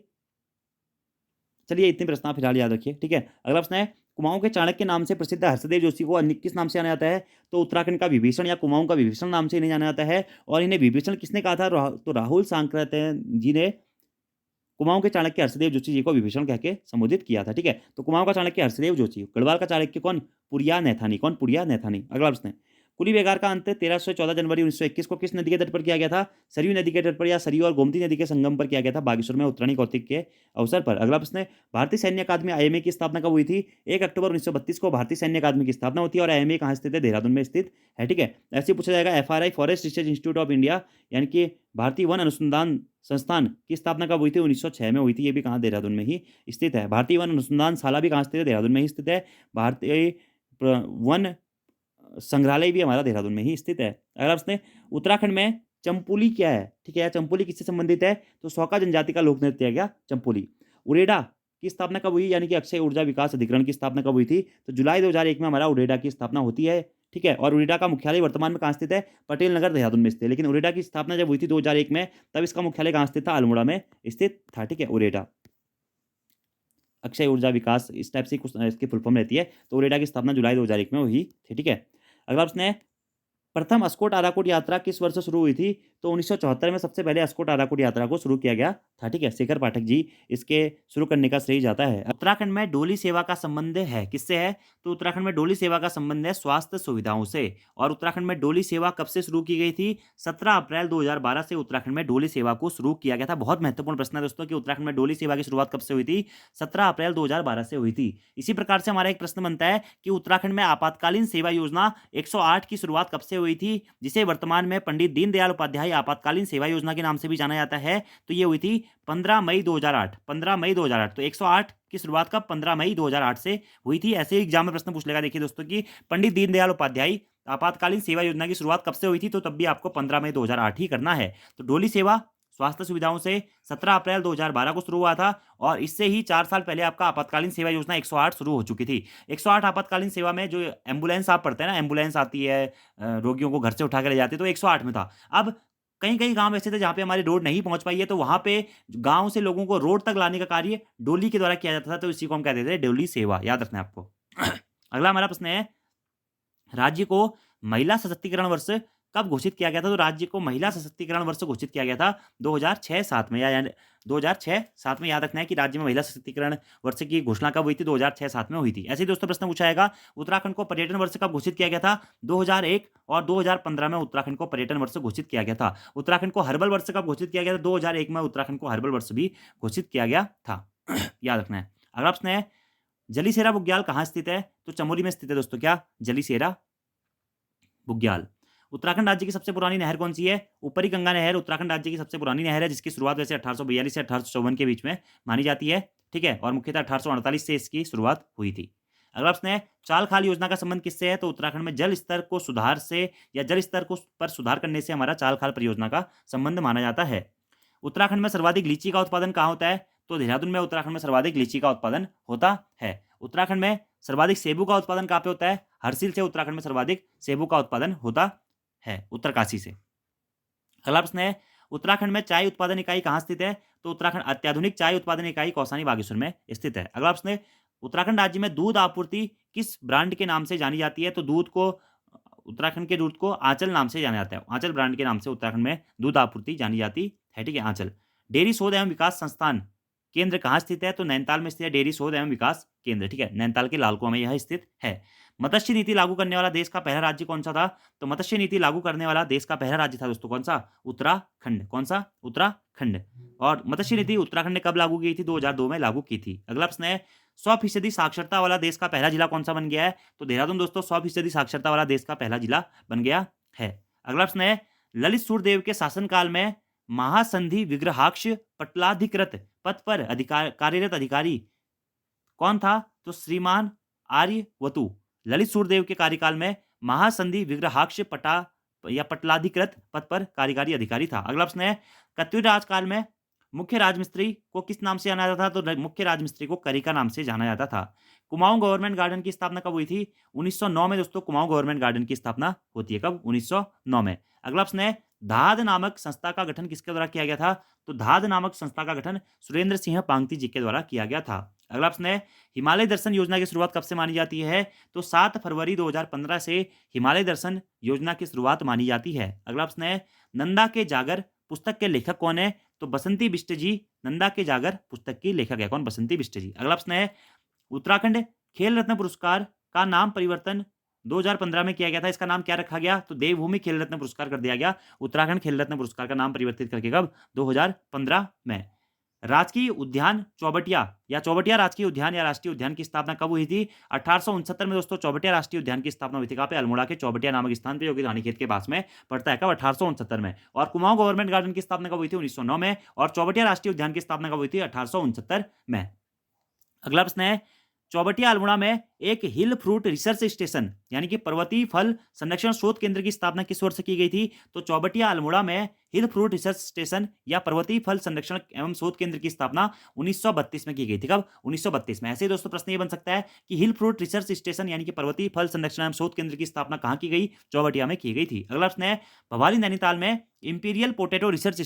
चलिए इतने प्रश्न आप फिलहाल याद रखिए, ठीक है। अगला प्रश्न है, कुमाऊं के चाणक्य के नाम से प्रसिद्ध हर्षदेव जोशी को अन्य किस नाम से जाना जाता है? तो उत्तराखंड का विभीषण या कुमाऊं का विभीषण नाम से इन्हें जाना जाता है। और इन्हें विभीषण किसने कहा था? तो राहुल सांकृत्य जी ने कुमाऊं के चाणक्य हर्षदेव जोशी जी को विभीषण कह के संबोधित किया था, ठीक है। तो कुमाऊं का चाणक्य हर्षदेव जोशी, गढ़वाल का चाणक्य कौन? पुरिया नैथानी। कौन? पुरिया नैथानी। अगला प्रश्न है, कुली बेगार का अंत 1314 जनवरी 1921 को किस नदी के तट पर किया गया था? सरयू नदी के तट पर या सरयू और गोमती नदी के संगम पर किया गया था, बागेश्वर में उत्तरायणी कौतिक के अवसर पर। अगला प्रश्न है, भारतीय सैन्य अकादमी आईएमए की स्थापना कब हुई थी? 1 अक्टूबर 1932 को भारतीय सैन्य अकादमी की स्थापना होती है। और आईएमए कहाँ स्थित है? देहरादून में स्थित है, ठीक है। ऐसे पूछा जाएगा, FRI forest research institute of India यानी कि भारतीय वन अनुसंधान संस्थान की स्थापना कब हुई थी? 1906 में हुई थी। ये भी कहाँ? देहरादून में ही स्थित है। भारतीय वन अनुसंधान शाला भी कहाँ स्थित है? देहरादून में ही स्थित है। भारतीय वन संग्रहालय भी हमारा देहरादून में ही स्थित है। अगला प्रश्न है, उत्तराखंड में चंपुली क्या है? ठीक है, चंपुली किससे संबंधित है? तो सौका जनजाति का लोक नृत्य है क्या चंपुली। उरेडा की स्थापना कब हुई? यानी कि अक्षय ऊर्जा विकास अधिकरण की स्थापना कब हुई थी? तो जुलाई 2001 में हमारा उरेडा की स्थापना होती है, ठीक है। और उरेडा का मुख्यालय वर्तमान में कहाँ स्थित है? पटेल नगर देहरादून में स्थित है। लेकिन उरेडा की स्थापना जब हुई थी 2001 में, तब इसका मुख्यालय कहाँ स्थित था? अल्मोड़ा में स्थित था, ठीक है। उरेडा अक्षय ऊर्जा विकास इस टाइप से कुछ इसकी फुल फॉर्म रहती है। तो उरेडा की स्थापना जुलाई 2001 में हुई थी, ठीक है। अगला प्रश्न है, प्रथम अस्कोट आराकोट यात्रा किस वर्ष शुरू हुई थी? तो 1974 में सबसे पहले अस्कोट आराकोट यात्रा को शुरू किया गया था, ठीक है। शेखर पाठक जी इसके शुरू करने का श्रेय जाता है। उत्तराखंड में डोली सेवा का संबंध है, किससे है? तो उत्तराखंड में डोली सेवा का संबंध है स्वास्थ्य सुविधाओं से। और उत्तराखंड में डोली सेवा कब से शुरू की गई थी? 17 अप्रैल 2012 से उत्तराखंड में डोली सेवा को शुरू किया गया था। बहुत महत्वपूर्ण प्रश्न है दोस्तों कि उत्तराखंड में डोली सेवा की शुरुआत कब से हुई थी? 17 अप्रैल 2012 से हुई थी। इसी प्रकार से हमारा एक प्रश्न बनता है कि उत्तराखंड में आपातकालीन सेवा योजना 108 की शुरुआत कब से हुई थी, जिसे वर्तमान में पंडित दीनदयाल उपाध्याय आपातकालीन सेवा योजना के नाम से भी जाना जाता है। तो ये हुई थी 15 मई 2008। 15 मई 2008। तो 108 की शुरुआत कब? 15 मई 2008 से हुई थी। ऐसे ही एग्जाम में प्रश्न पूछ लेगा, देखिए दोस्तों कि पंडित दीनदयाल उपाध्याय आपातकालीन सेवा योजना की शुरुआत कब से हुई थी, तो तब भी आपको 15 मई 2008 ही करना है। तो डोली सेवा स्वास्थ्य सुविधाओं से 17 अप्रैल 2012 को शुरू हुआ था। और इससे ही 4 साल पहले आपका आपातकालीन सेवा योजना 108 शुरू हो चुकी थी। 108 आपातकालीन सेवा में जो एम्बुलेंस आप पढ़ते हैं ना, एम्बुलेंस आती है, रोगियों को घर से उठा के ले जाती है, तो 108 में था। अब कई कई गांव ऐसे थे जहां पे हमारी रोड नहीं पहुंच पाई है, तो वहां पे गांव से लोगों को रोड तक लाने का कार्य डोली के द्वारा किया जाता था, तो इसी को हम कहते थे डोली सेवा। याद रखना है आपको। अगला हमारा प्रश्न है, राज्य को महिला सशक्तिकरण वर्ष कब घोषित किया गया था? तो राज्य को महिला सशक्तिकरण वर्ष घोषित किया गया था 2006-7 में, या 2006-7 में। याद रखना है कि राज्य में महिला सशक्तिकरण वर्ष की घोषणा कब हुई थी? 2006-7 में हुई थी। ऐसे ही दोस्तों प्रश्न पूछा जाएगा, उत्तराखंड को पर्यटन वर्ष कब घोषित किया गया था? 2001 और 2015 में उत्तराखंड को पर्यटन वर्ष घोषित किया गया था। उत्तराखंड को हर्बल वर्ष कब घोषित किया गया था? 2001 में उत्तराखंड को हर्बल वर्ष भी घोषित किया गया था। याद रखना है। अगला प्रश्न है, जलीसेरा बुग्याल कहाँ स्थित है? तो चमोली में स्थित है दोस्तों। क्या? जलीसेरा बुग्याल। उत्तराखंड राज्य की सबसे पुरानी नहर कौन सी है? ऊपरी गंगा नहर उत्तराखंड राज्य की सबसे पुरानी नहर है, जिसकी शुरुआत वैसे 1842 से 1854 के बीच में मानी जाती है। ठीक है, और मुख्यतः 1848 से इसकी शुरुआत हुई थी। अगला प्रश्न है, चाल खाल योजना का संबंध किससे है? तो उत्तराखंड में जल स्तर को सुधार से या जल स्तर को पर सुधार करने से हमारा चाल खाल परियोजना का संबंध माना जाता है। उत्तराखंड में सर्वाधिक लीची का उत्पादन कहाँ होता है? तो देहरादून में उत्तराखंड में सर्वाधिक लीची का उत्पादन होता है। उत्तराखंड में सर्वाधिक सेबू का उत्पादन कहाँ पे होता है? हरसिल से उत्तराखंड में सर्वाधिक सेबू का उत्पादन होता है, उत्तरकाशी से। अगला प्रश्न है, उत्तराखंड में चाय उत्पादन इकाई कहाँ स्थित है? तो उत्तराखंड अत्याधुनिक चाय उत्पादन इकाई कौसानी बागेश्वर में स्थित है। अगला प्रश्न है, उत्तराखंड राज्य में दूध आपूर्ति किस ब्रांड के नाम से जानी जाती है? तो दूध को उत्तराखंड के दूध को आंचल नाम से जाना जाता है। आंचल ब्रांड के नाम से उत्तराखंड में दूध आपूर्ति जानी जाती है। ठीक है, आंचल। डेयरी शोध एवं विकास संस्थान केंद्र कहाँ स्थित है? तो नैनीताल में स्थित है डेयरी शोध एवं विकास केंद्र। ठीक है, नैनीताल के लालकुआं में यह स्थित है। मत्स्य नीति लागू करने वाला देश का पहला राज्य कौन सा था? तो मत्स्य नीति लागू करने वाला देश का पहला राज्य था दोस्तों कौन सा? उत्तराखंड। कौन सा? उत्तराखंड। और मत्स्य नीति उत्तराखंड ने कब लागू की थी? 2002 में लागू की थी। अगला प्रश्न है, 100% साक्षरता वाला देश का पहला जिला कौन सा बन गया है? तो देहरादून दोस्तों 100% साक्षरता वाला देश का पहला जिला बन गया है। अगला प्रश्न है, ललित सूर्यदेव के शासनकाल में महासंधि विग्रहाक्ष पटलाधिकृत पद पर कार्यरत अधिकारी कौन था? तो श्रीमान आर्यवतु। ललित सूर्यदेव के कार्यकाल में महासंधि विग्रहाक्ष पटलाधिकृत पद पर कार्यकारी अधिकारी था। अगला प्रश्न है, कत्यूरी राजकाल में मुख्य राजमिस्त्री को किस नाम से जाना जाता था? तो मुख्य राजमिस्त्री को करिका नाम से जाना जाता था। कुमाऊं गवर्नमेंट गार्डन की स्थापना कब हुई थी? 1909 में दोस्तों कुमाऊं गवर्नमेंट गार्डन की स्थापना होती है। कब? 1909 में। अगला प्रश्न है, धाद नामक संस्था का गठन किसके द्वारा किया गया था? तो धाद नामक संस्था का गठन सुरेंद्र सिंह पांगती जी के द्वारा किया गया था। अगला प्रश्न है, हिमालय दर्शन योजना की शुरुआत कब से मानी जाती है? तो 7 फरवरी 2015 से हिमालय दर्शन योजना की शुरुआत मानी जाती है। अगला प्रश्न है, नंदा के जागर पुस्तक के लेखक कौन है? तो बसंती बिष्ट जी नंदा के जागर पुस्तक की लेखक है। कौन? बसंती बिष्ट जी। अगला प्रश्न है, उत्तराखंड खेल रत्न पुरस्कार का नाम परिवर्तन 2015 में किया गया था, इसका नाम क्या रखा गया? तो देवभूमि खेल रत्न पुरस्कार कर दिया गया। उत्तराखंड खेल रत्न पुरस्कार का नाम परिवर्तित करके कब? 2015 में। राजकीय उद्यान चौबटिया या चौबटिया राजकीय उद्यान या राष्ट्रीय उद्यान की स्थापना कब हुई थी? 1869 में दोस्तों चौबटिया राष्ट्रीय उद्यान की स्थापना हुई थी। कहाँ पे? अल्मोड़ा के चौबटिया नामक स्थान पे, जो कि रानीखेत के पास में पड़ता है। कब? 1869 में। और कुमाऊं गवर्नमेंट गार्डन की स्थापना कब हुई थी? 1909 में। और चौबटिया राष्ट्रीय उद्यान की स्थापना कब हुई थी? 1869 में। अगला प्रश्न है, चौबटिया अल्मोड़ा में एक हिल फ्रूट रिसर्च स्टेशन यानी कि पर्वतीय फल संरक्षण शोध केंद्र की स्थापना किस वर्ष की गई थी? तो चौबटिया अल्मोड़ा में हिल फ्रूट रिसर्च स्टेशन या पर्वतीय फल संरक्षण एवं शोध केंद्र की स्थापना 1932 में की गई थी। कब? 1932 में। ऐसे ही दोस्तों प्रश्न ये बन सकता है कि हिल फ्रूट रिसर्च स्टेशन यानी कि पर्वतीय फल संरक्षण एवं शोध केंद्र की स्थापना कहाँ की गई? चौबटिया में की गई थी। अगला प्रश्न है, भवाली नैनीताल में इंपीरियल पोटैटो रिसर्च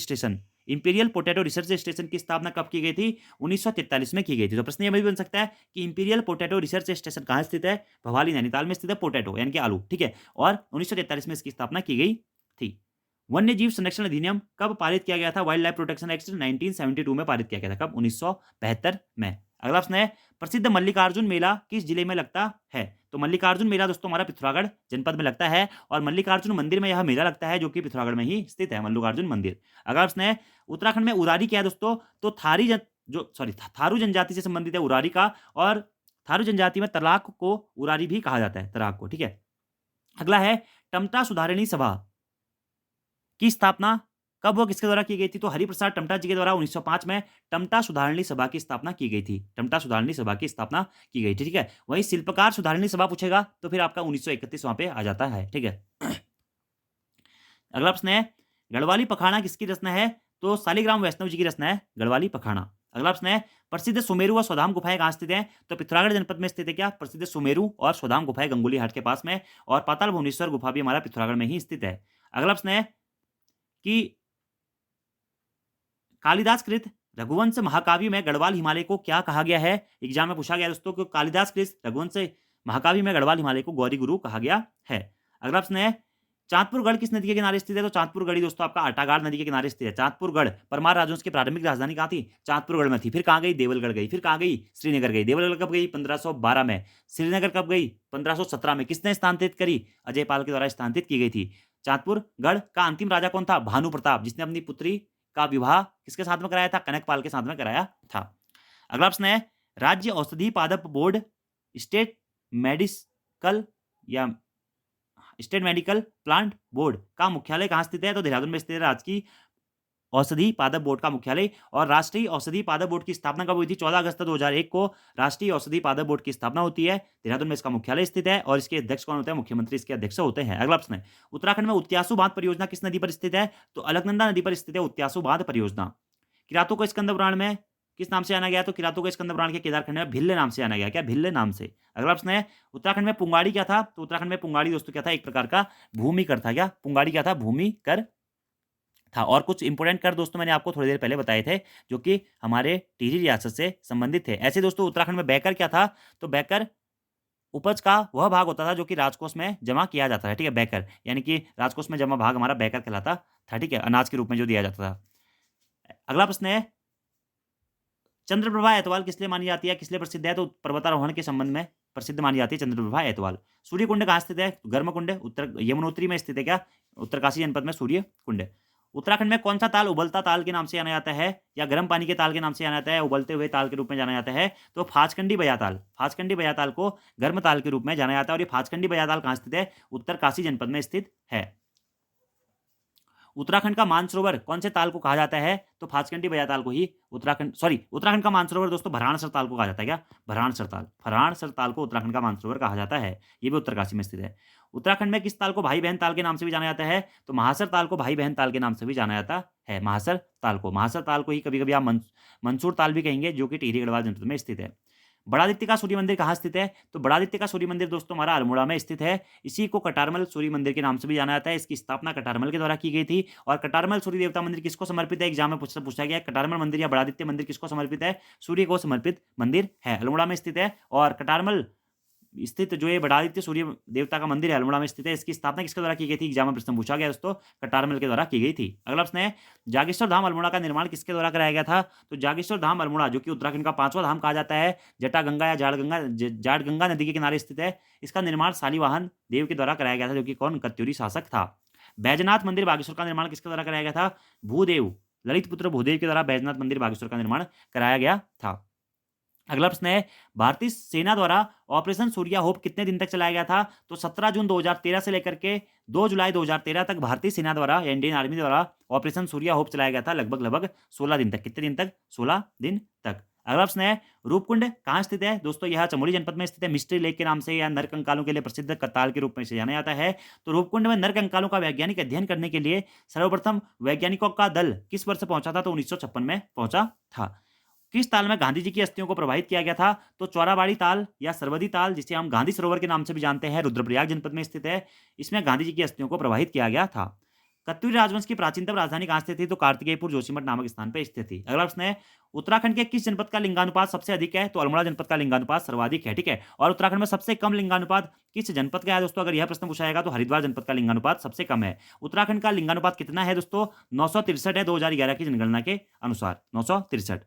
स्टेशन की स्थापना कब की गई थी? 1943 में की गई थी। तो प्रश्न ये भी बन सकता है कि इंपीरियल पोटैटो रिसर्च स्टेशन कहाँ स्थित है? भवाली नैनीताल में स्थित है। पोटैटो यानी कि आलू। ठीक है, और 1943 में इसकी स्थापना की गई थी। वन्य जीव संरक्षण अधिनियम कब पारित किया गया था? वाइल्ड लाइफ प्रोटेक्शन एक्ट 1972 में पारित किया गया था। कब? 1972 में। अगला प्रश्न है, प्रसिद्ध मल्लिकार्जुन मेला किस जिले में लगता है? तो मल्लिकार्जुन मेला दोस्तों हमारा पिथौरागढ़ जनपद में लगता है, और मल्लिकार्जुन मंदिर में यह मेला लगता है, जो कि पिथौरागढ़ में ही स्थित है, मल्लिकार्जुन मंदिर। अगला प्रश्न है, उत्तराखंड में उरारी क्या है दोस्तों? तो थारू जनजाति से संबंधित है उरारी का, और थारू जनजाति में तलाक को उरारी भी कहा जाता है, तलाक को। ठीक है। अगला है, टमटा सुधारिणी सभा की स्थापना कब वो किसके द्वारा की गई थी? तो हरिप्रसाद टमटा जी के द्वारा 1905 में टमटा सुधारिणी सभा की स्थापना की गई थी। टमटा सुधारिणी सभा की स्थापना की गई थी। ठीक है, वही शिल्पकार सुधारिणी सभा पूछेगा तो फिर आपका 1931 वहां पे आ जाता है। ठीक है। अगला प्रश्न है, गढ़वाली पखाना किसकी रचना है? तो शालिग्राम वैष्णव जी की रचना है गढ़वाली पखाना। अगला प्रश्न है, प्रसिद्ध सुमेरु व स्वधाम गुफाएं कहाँ स्थित हैं? तो पिथौरागढ़ जनपद में स्थित है। क्या? प्रसिद्ध सुमेरु और स्वधाम गुफाएं गंगोली हाट के पास में, और पाताल भुवनेश्वर गुफा भी हमारा पिथौरागढ़ में ही स्थित है। अगला प्रश्न है कि कालिदास कृत रघुवंश महाकाव्य में गढ़वाल हिमालय को क्या कहा गया है? एग्जाम में पूछा गया दोस्तों कि कालिदास कृत रघुवंश महाकाव्य में गढ़वाल हिमालय को गौरी गुरु कहा गया है। अगला प्रश्न है, चांदपुरगढ़ किस नदी के किनारे स्थित है? तो चांदपुरगढ़ ही दोस्तों आपका आटागाड़ नदी के किनारे स्थित है। चांदपुरगढ़ परमार राजवंश की प्रारंभिक राजधानी कहाँ थी? चांदपुरगढ़ में थी। फिर कहाँ गई? देवलगढ़ गई। फिर कहाँ गई? श्रीनगर गई। देवलगढ़ कब गई? 1512 में। श्रीनगर कब गई? 1517 में। किसने स्थानांतरित करी? अजय पाल के द्वारा स्थानांतरित की गई थी। चांदपुरगढ़ का अंतिम राजा कौन था? भानु प्रताप, जिसने अपनी पुत्री का विवाह किसके साथ में कराया था? कनकपाल के साथ में कराया था। अगला प्रश्न है, राज्य औषधि पादप बोर्ड स्टेट मेडिकल या स्टेट मेडिकल प्लांट बोर्ड का मुख्यालय कहाँ स्थित है? तो देहरादून में स्थित है राजकीय औषधि पादप बोर्ड का मुख्यालय। और राष्ट्रीय औषधि पादप बोर्ड की स्थापना कब हुई थी? 14 अगस्त 2001 को राष्ट्रीय औषधि पादप बोर्ड की स्थापना होती है। देहरादून में इसका मुख्यालय स्थित है और इसके अध्यक्ष कौन होते हैं? मुख्यमंत्री इसके अध्यक्ष होते हैं। अगला प्रश्न है, उत्तराखंड में उत्यासू बांध परियोजना किस नदी पर स्थित है? तो अलकनंदा नदी पर स्थित है उत्यासू बांध परियोजना। किरातों को स्कंद पुराण में किस नाम से जाना गया? तो किरातों को स्कंद पुराण के केदारखंड में भिल्ल नाम से जाना गया। क्या? भिल्ल नाम से। अगला प्रश्न है, उत्तराखंड में पुंगाड़ी क्या था? तो उत्तराखंड में पुंगाड़ी दोस्तों क्या था? एक प्रकार का भूमिकर था। क्या? पुंगाड़ी क्या था? भूमिकर था। और कुछ इंपोर्टेंट कर दोस्तों मैंने आपको थोड़ी देर पहले बताए थे जो कि हमारे टिहरी रियासत से संबंधित थे। ऐसे दोस्तों उत्तराखंड में बैकर क्या था? तो बैकर उपज का वह भाग होता था जो कि राजकोष में जमा किया जाता है। ठीक है, बैकर यानी कि राजकोष में जमा भाग हमारा बैकर कहलाता था। ठीक है, अनाज के रूप में जो दिया जाता था। अगला प्रश्न है, चंद्रप्रभा एतवाल किस लिए मानी जाती है? किस लिए प्रसिद्ध है? तो पर्वतारोहण के संबंध में प्रसिद्ध मानी जाती है चंद्रप्रभा एतवाल। सूर्य कुंड कहाँ स्थित है? गर्म कुंड उत्तर यमुनोत्री में स्थित है। क्या? उत्तरकाशी जनपद में सूर्य कुंड। उत्तराखंड में कौन सा ताल उबलता ताल के नाम से जाना जाता है या गर्म पानी के ताल के नाम से जाना जाता है? उबलते हुए ताल के रूप में जाना जाता है। तो फाचकंडी बयाताल, फाचकंडी बयाताल को गर्म ताल के रूप में जाना जाता है। और ये फाचकंडी बयाताल कहाँ स्थित है? उत्तरकाशी जनपद में स्थित है। उत्तराखंड का मानसरोवर कौन से ताल को कहा जाता है? तो फाचकंडी बयाताल को ही उत्तराखंड का मानसरोवर दोस्तों भराणसर ताल को कहा जाता है। क्या? भराणसर ताल को उत्तराखंड का मानसरोवर कहा जाता है। ये भी उत्तरकाशी में स्थित है। उत्तराखंड में किस ताल को भाई बहन ताल के नाम से भी जाना जाता है? तो महासर ताल को भाई बहन ताल के नाम से भी जाना जाता है। महासर ताल को ही कभी कभी आप मंसूर ताल भी कहेंगे, जो कि टिहरी गढ़वाल जनपद में स्थित है। बड़ादित्य का सूर्य मंदिर कहाँ स्थित है? तो बड़ादित्य का सूर्य मंदिर दोस्तों हमारा अल्मोड़ा में स्थित है। इसी को कटारमल सूर्य मंदिर के नाम से भी जाना जाता है। इसकी स्थापना कटारमल के द्वारा की गई थी। और कटारमल सूर्य देवता मंदिर किसको समर्पित है? एग्जाम में पूछा गया कटारमल मंदिर या बड़ादित्य मंदिर किसको समर्पित है? सूर्य को समर्पित मंदिर है, अल्मोड़ा में स्थित है। और कटारमल स्थित जो ये बड़ादित्य सूर्य देवता का मंदिर है अल्मोड़ा में स्थित है, इसकी स्थापना किसके द्वारा की गई थी? एग्जाम में प्रश्न पूछा गया दोस्तों, कटारमल के द्वारा की गई थी। अगला प्रश्न है, जागेश्वर धाम अल्मोड़ा का निर्माण किसके द्वारा कराया गया था? तो जागेश्वर धाम अल्मोड़ा जो कि उत्तराखंड का 5वां धाम कहा जाता है, जटागंगा या जाटगंगा नदी के किनारे स्थित है। इसका निर्माण शालिवाहन देव के द्वारा कराया गया था, जो कि कौन? कत्यूरी शासक था। बैजनाथ मंदिर बागेश्वर का निर्माण किसके द्वारा कराया गया था? भूदेव, ललित पुत्र भूदेव के द्वारा बैजनाथ मंदिर बागेश्वर का निर्माण कराया गया था। अगला प्रश्न है, भारतीय सेना द्वारा ऑपरेशन सूर्या होप कितने दिन तक चलाया गया था? तो 17 जून 2013 से लेकर के 2 जुलाई 2013 तक भारतीय सेना द्वारा या इंडियन आर्मी द्वारा ऑपरेशन सूर्या होप चलाया गया था, लगभग 16 दिन तक। कितने दिन तक? 16 दिन तक। अगला प्रश्न है, रूपकुंड कहाँ स्थित है? दोस्तों यह चमोली जनपद में स्थित है। मिस्ट्री लेक के नाम से या नर कंकालों के लिए प्रसिद्ध कताल के रूप में से जाना जाता है। तो रूपकुंड में नर कंकालों का वैज्ञानिक अध्ययन करने के लिए सर्वप्रथम वैज्ञानिकों का दल किस वर्ष पहुंचा था? तो 1956 में पहुंचा था। किस ताल में गांधी जी की अस्थियों को प्रवाहित किया गया था? तो चौराबाड़ी ताल या सरवदी ताल, जिसे हम गांधी सरोवर के नाम से भी जानते हैं, रुद्रप्रयाग जनपद में स्थित है। इसमें गांधी जी की अस्थियों को प्रवाहित किया गया था। कत्यूरी राजवंश की प्राचीनतम राजधानी कहाँ स्थित थी? तो कार्तिकेयपुर जोशीमठ नामक स्थान पर स्थित थी। अगला प्रश्न है, उत्तराखंड के किस जनपद का लिंगानुपात सबसे अधिक है? तो अल्मोड़ा जनपद का लिंगानुपात सर्वाधिक है। ठीक है, और उत्तराखंड में सबसे कम लिंगानुपात किस जनपद का है दोस्तों? अगर यह प्रश्न पूछा जाएगा तो हरिद्वार जनपद का लिंगानुपात सबसे कम है। उत्तराखंड का लिंगानुपात कितना है दोस्तों? 963 है 2011 की जनगणना के अनुसार, 963।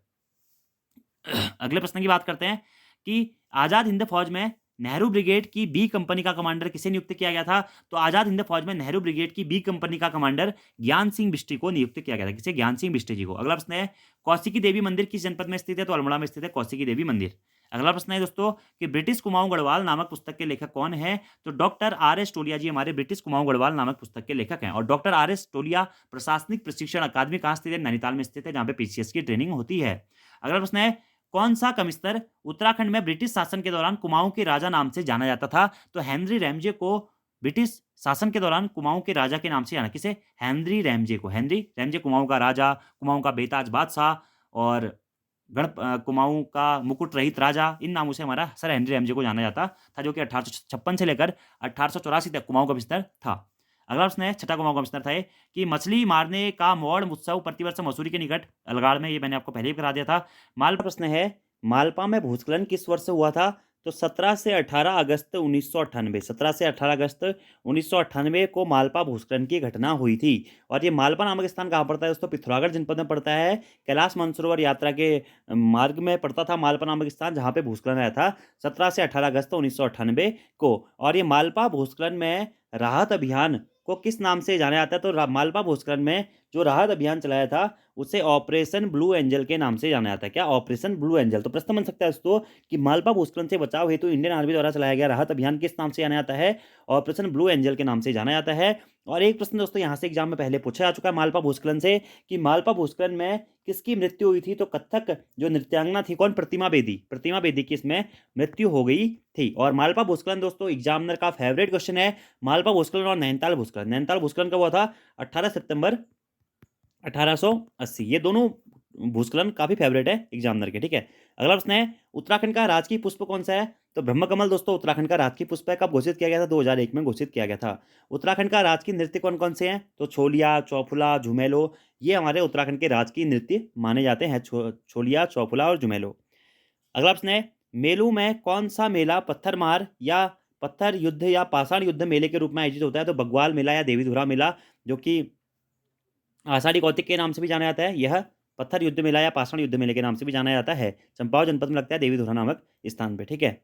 अगले प्रश्न की बात करते हैं कि आजाद हिंद फौज में नेहरू ब्रिगेड की बी कंपनी का कमांडर किसे नियुक्त किया गया था? तो आजाद हिंद फौज में नेहरू ब्रिगेड की बी कंपनी का कमांडर ज्ञान सिंह बिष्टी को नियुक्त किया गया था। किसे? ज्ञान सिंह बिष्टी जी को। अगला प्रश्न है, कौशिकी देवी मंदिर किस जनपद में स्थित है? तो अल्मोड़ा में स्थित है कौशिकी देवी मंदिर। अगला प्रश्न है दोस्तों कि ब्रिटिश कुमाऊं गढ़वाल नामक पुस्तक के लेखक कौन है? तो डॉक्टर R.S. टोलिया जी हमारे ब्रिटिश कुमाऊं गढ़वाल नामक पुस्तक के लेखक हैं। और डॉक्टर R.S. टोलिया प्रशासनिक प्रशिक्षण अकादमी कहाँ स्थित है? नैनीताल में स्थित है, जहाँ पे PCS की ट्रेनिंग होती है। अगला प्रश्न है, कौन सा कमिश्नर उत्तराखंड में ब्रिटिश शासन के दौरान कुमाऊं के राजा नाम से जाना जाता था? तो हेनरी रैमजे को ब्रिटिश शासन के दौरान कुमाऊं के राजा के नाम से जाना। किसे? हेनरी रैमजे को। हेनरी रैमजे कुमाऊं का राजा, कुमाऊं का बेताज बादशाह और कुमाऊं का मुकुट रहित राजा, इन नामों से हमारा सर हेनरी रैमजे को जाना जाता था, जो कि 1856 से लेकर 1884 तक कुमाऊं कमिश्नर था। अगला प्रश्न है, छठा कमिश्नर था कि मछली मारने का मौड़ उत्सव प्रतिवर्ष मसूरी के निकट अलगाड़ में, ये मैंने आपको पहले ही करा दिया था। मालपा प्रश्न है, मालपा में भूस्खलन किस वर्ष हुआ था? तो 17 से 18 अगस्त 1998, 17 से 18 अगस्त 1998 को मालपा भूस्खलन की घटना हुई थी। और ये मालपा नामक स्थान कहाँ पड़ता है दोस्तों? पिथौरागढ़ जनपद में पड़ता है। कैलाश मानसरोवर यात्रा के मार्ग में पड़ता था मालपा नामक स्थान, जहाँ पे भूस्खलन आया था 17 से 18 अगस्त 1998 को। और ये मालपा भूस्खलन में राहत अभियान को किस नाम से जाना जाता है? तो मालपा भूस्खलन में जो राहत अभियान चलाया था उसे ऑपरेशन ब्लू एंजल के नाम से जाना जाता है। क्या? Operation blue angel. तो प्रश्न बन सकता है दोस्तों कि मालपा भूस्खलन से बचाव हेतु इंडियन आर्मी द्वारा चलाया गया राहत अभियान किस नाम से जाना जाता है? ऑपरेशन ब्लू एंजल के नाम से जाना जाता है। और एक प्रश्न दोस्तों यहाँ से एग्जाम में पहले पूछा जा चुका है मालपा भूस्खलन से कि मालपा भूस्खलन में किसकी मृत्यु हुई थी? तो कथक जो नृत्यांगना थी, कौन? प्रतिमा बेदी। प्रतिमा बेदी की इसमें मृत्यु हो गई थी। और मालपा भूस्खलन दोस्तों एग्जामिनर का फेवरेट क्वेश्चन है। मालपा भूस्खलन और नैनीताल भूस्खलन, नैनीताल भूस्खलन कब हुआ था? 18 सितंबर 1880। ये दोनों भूस्खलन काफी फेवरेट है एग्जामिनर के, ठीक है। अगला प्रश्न है, उत्तराखंड का राजकीय पुष्प कौन सा है? तो ब्रह्मकमल दोस्तों उत्तराखंड का राजकीय पुष्प है। कब घोषित किया गया था? 2001 में घोषित किया गया था। उत्तराखंड का राजकीय नृत्य कौन कौन से हैं? तो छोलिया, चौफुला, झुमेलो, ये हमारे उत्तराखंड के राजकीय नृत्य माने जाते हैं, छोलिया, चौफुला और झुमेलो। अगला प्रश्न है, मेलू में कौन सा मेला पत्थर मार या पत्थर युद्ध या पाषाण युद्ध मेले के रूप में आयोजित होता है? तो बग्वाल मेला या देवीधुरा मेला, जो कि आषाढ़ी कौतिक के नाम से भी जाना जाता है, यह पत्थर युद्ध मेला या पाषाण युद्ध मेले के नाम से भी जाना जाता है। चंपावत जनपद में लगता है देवीधुरा नामक स्थान पे, ठीक है,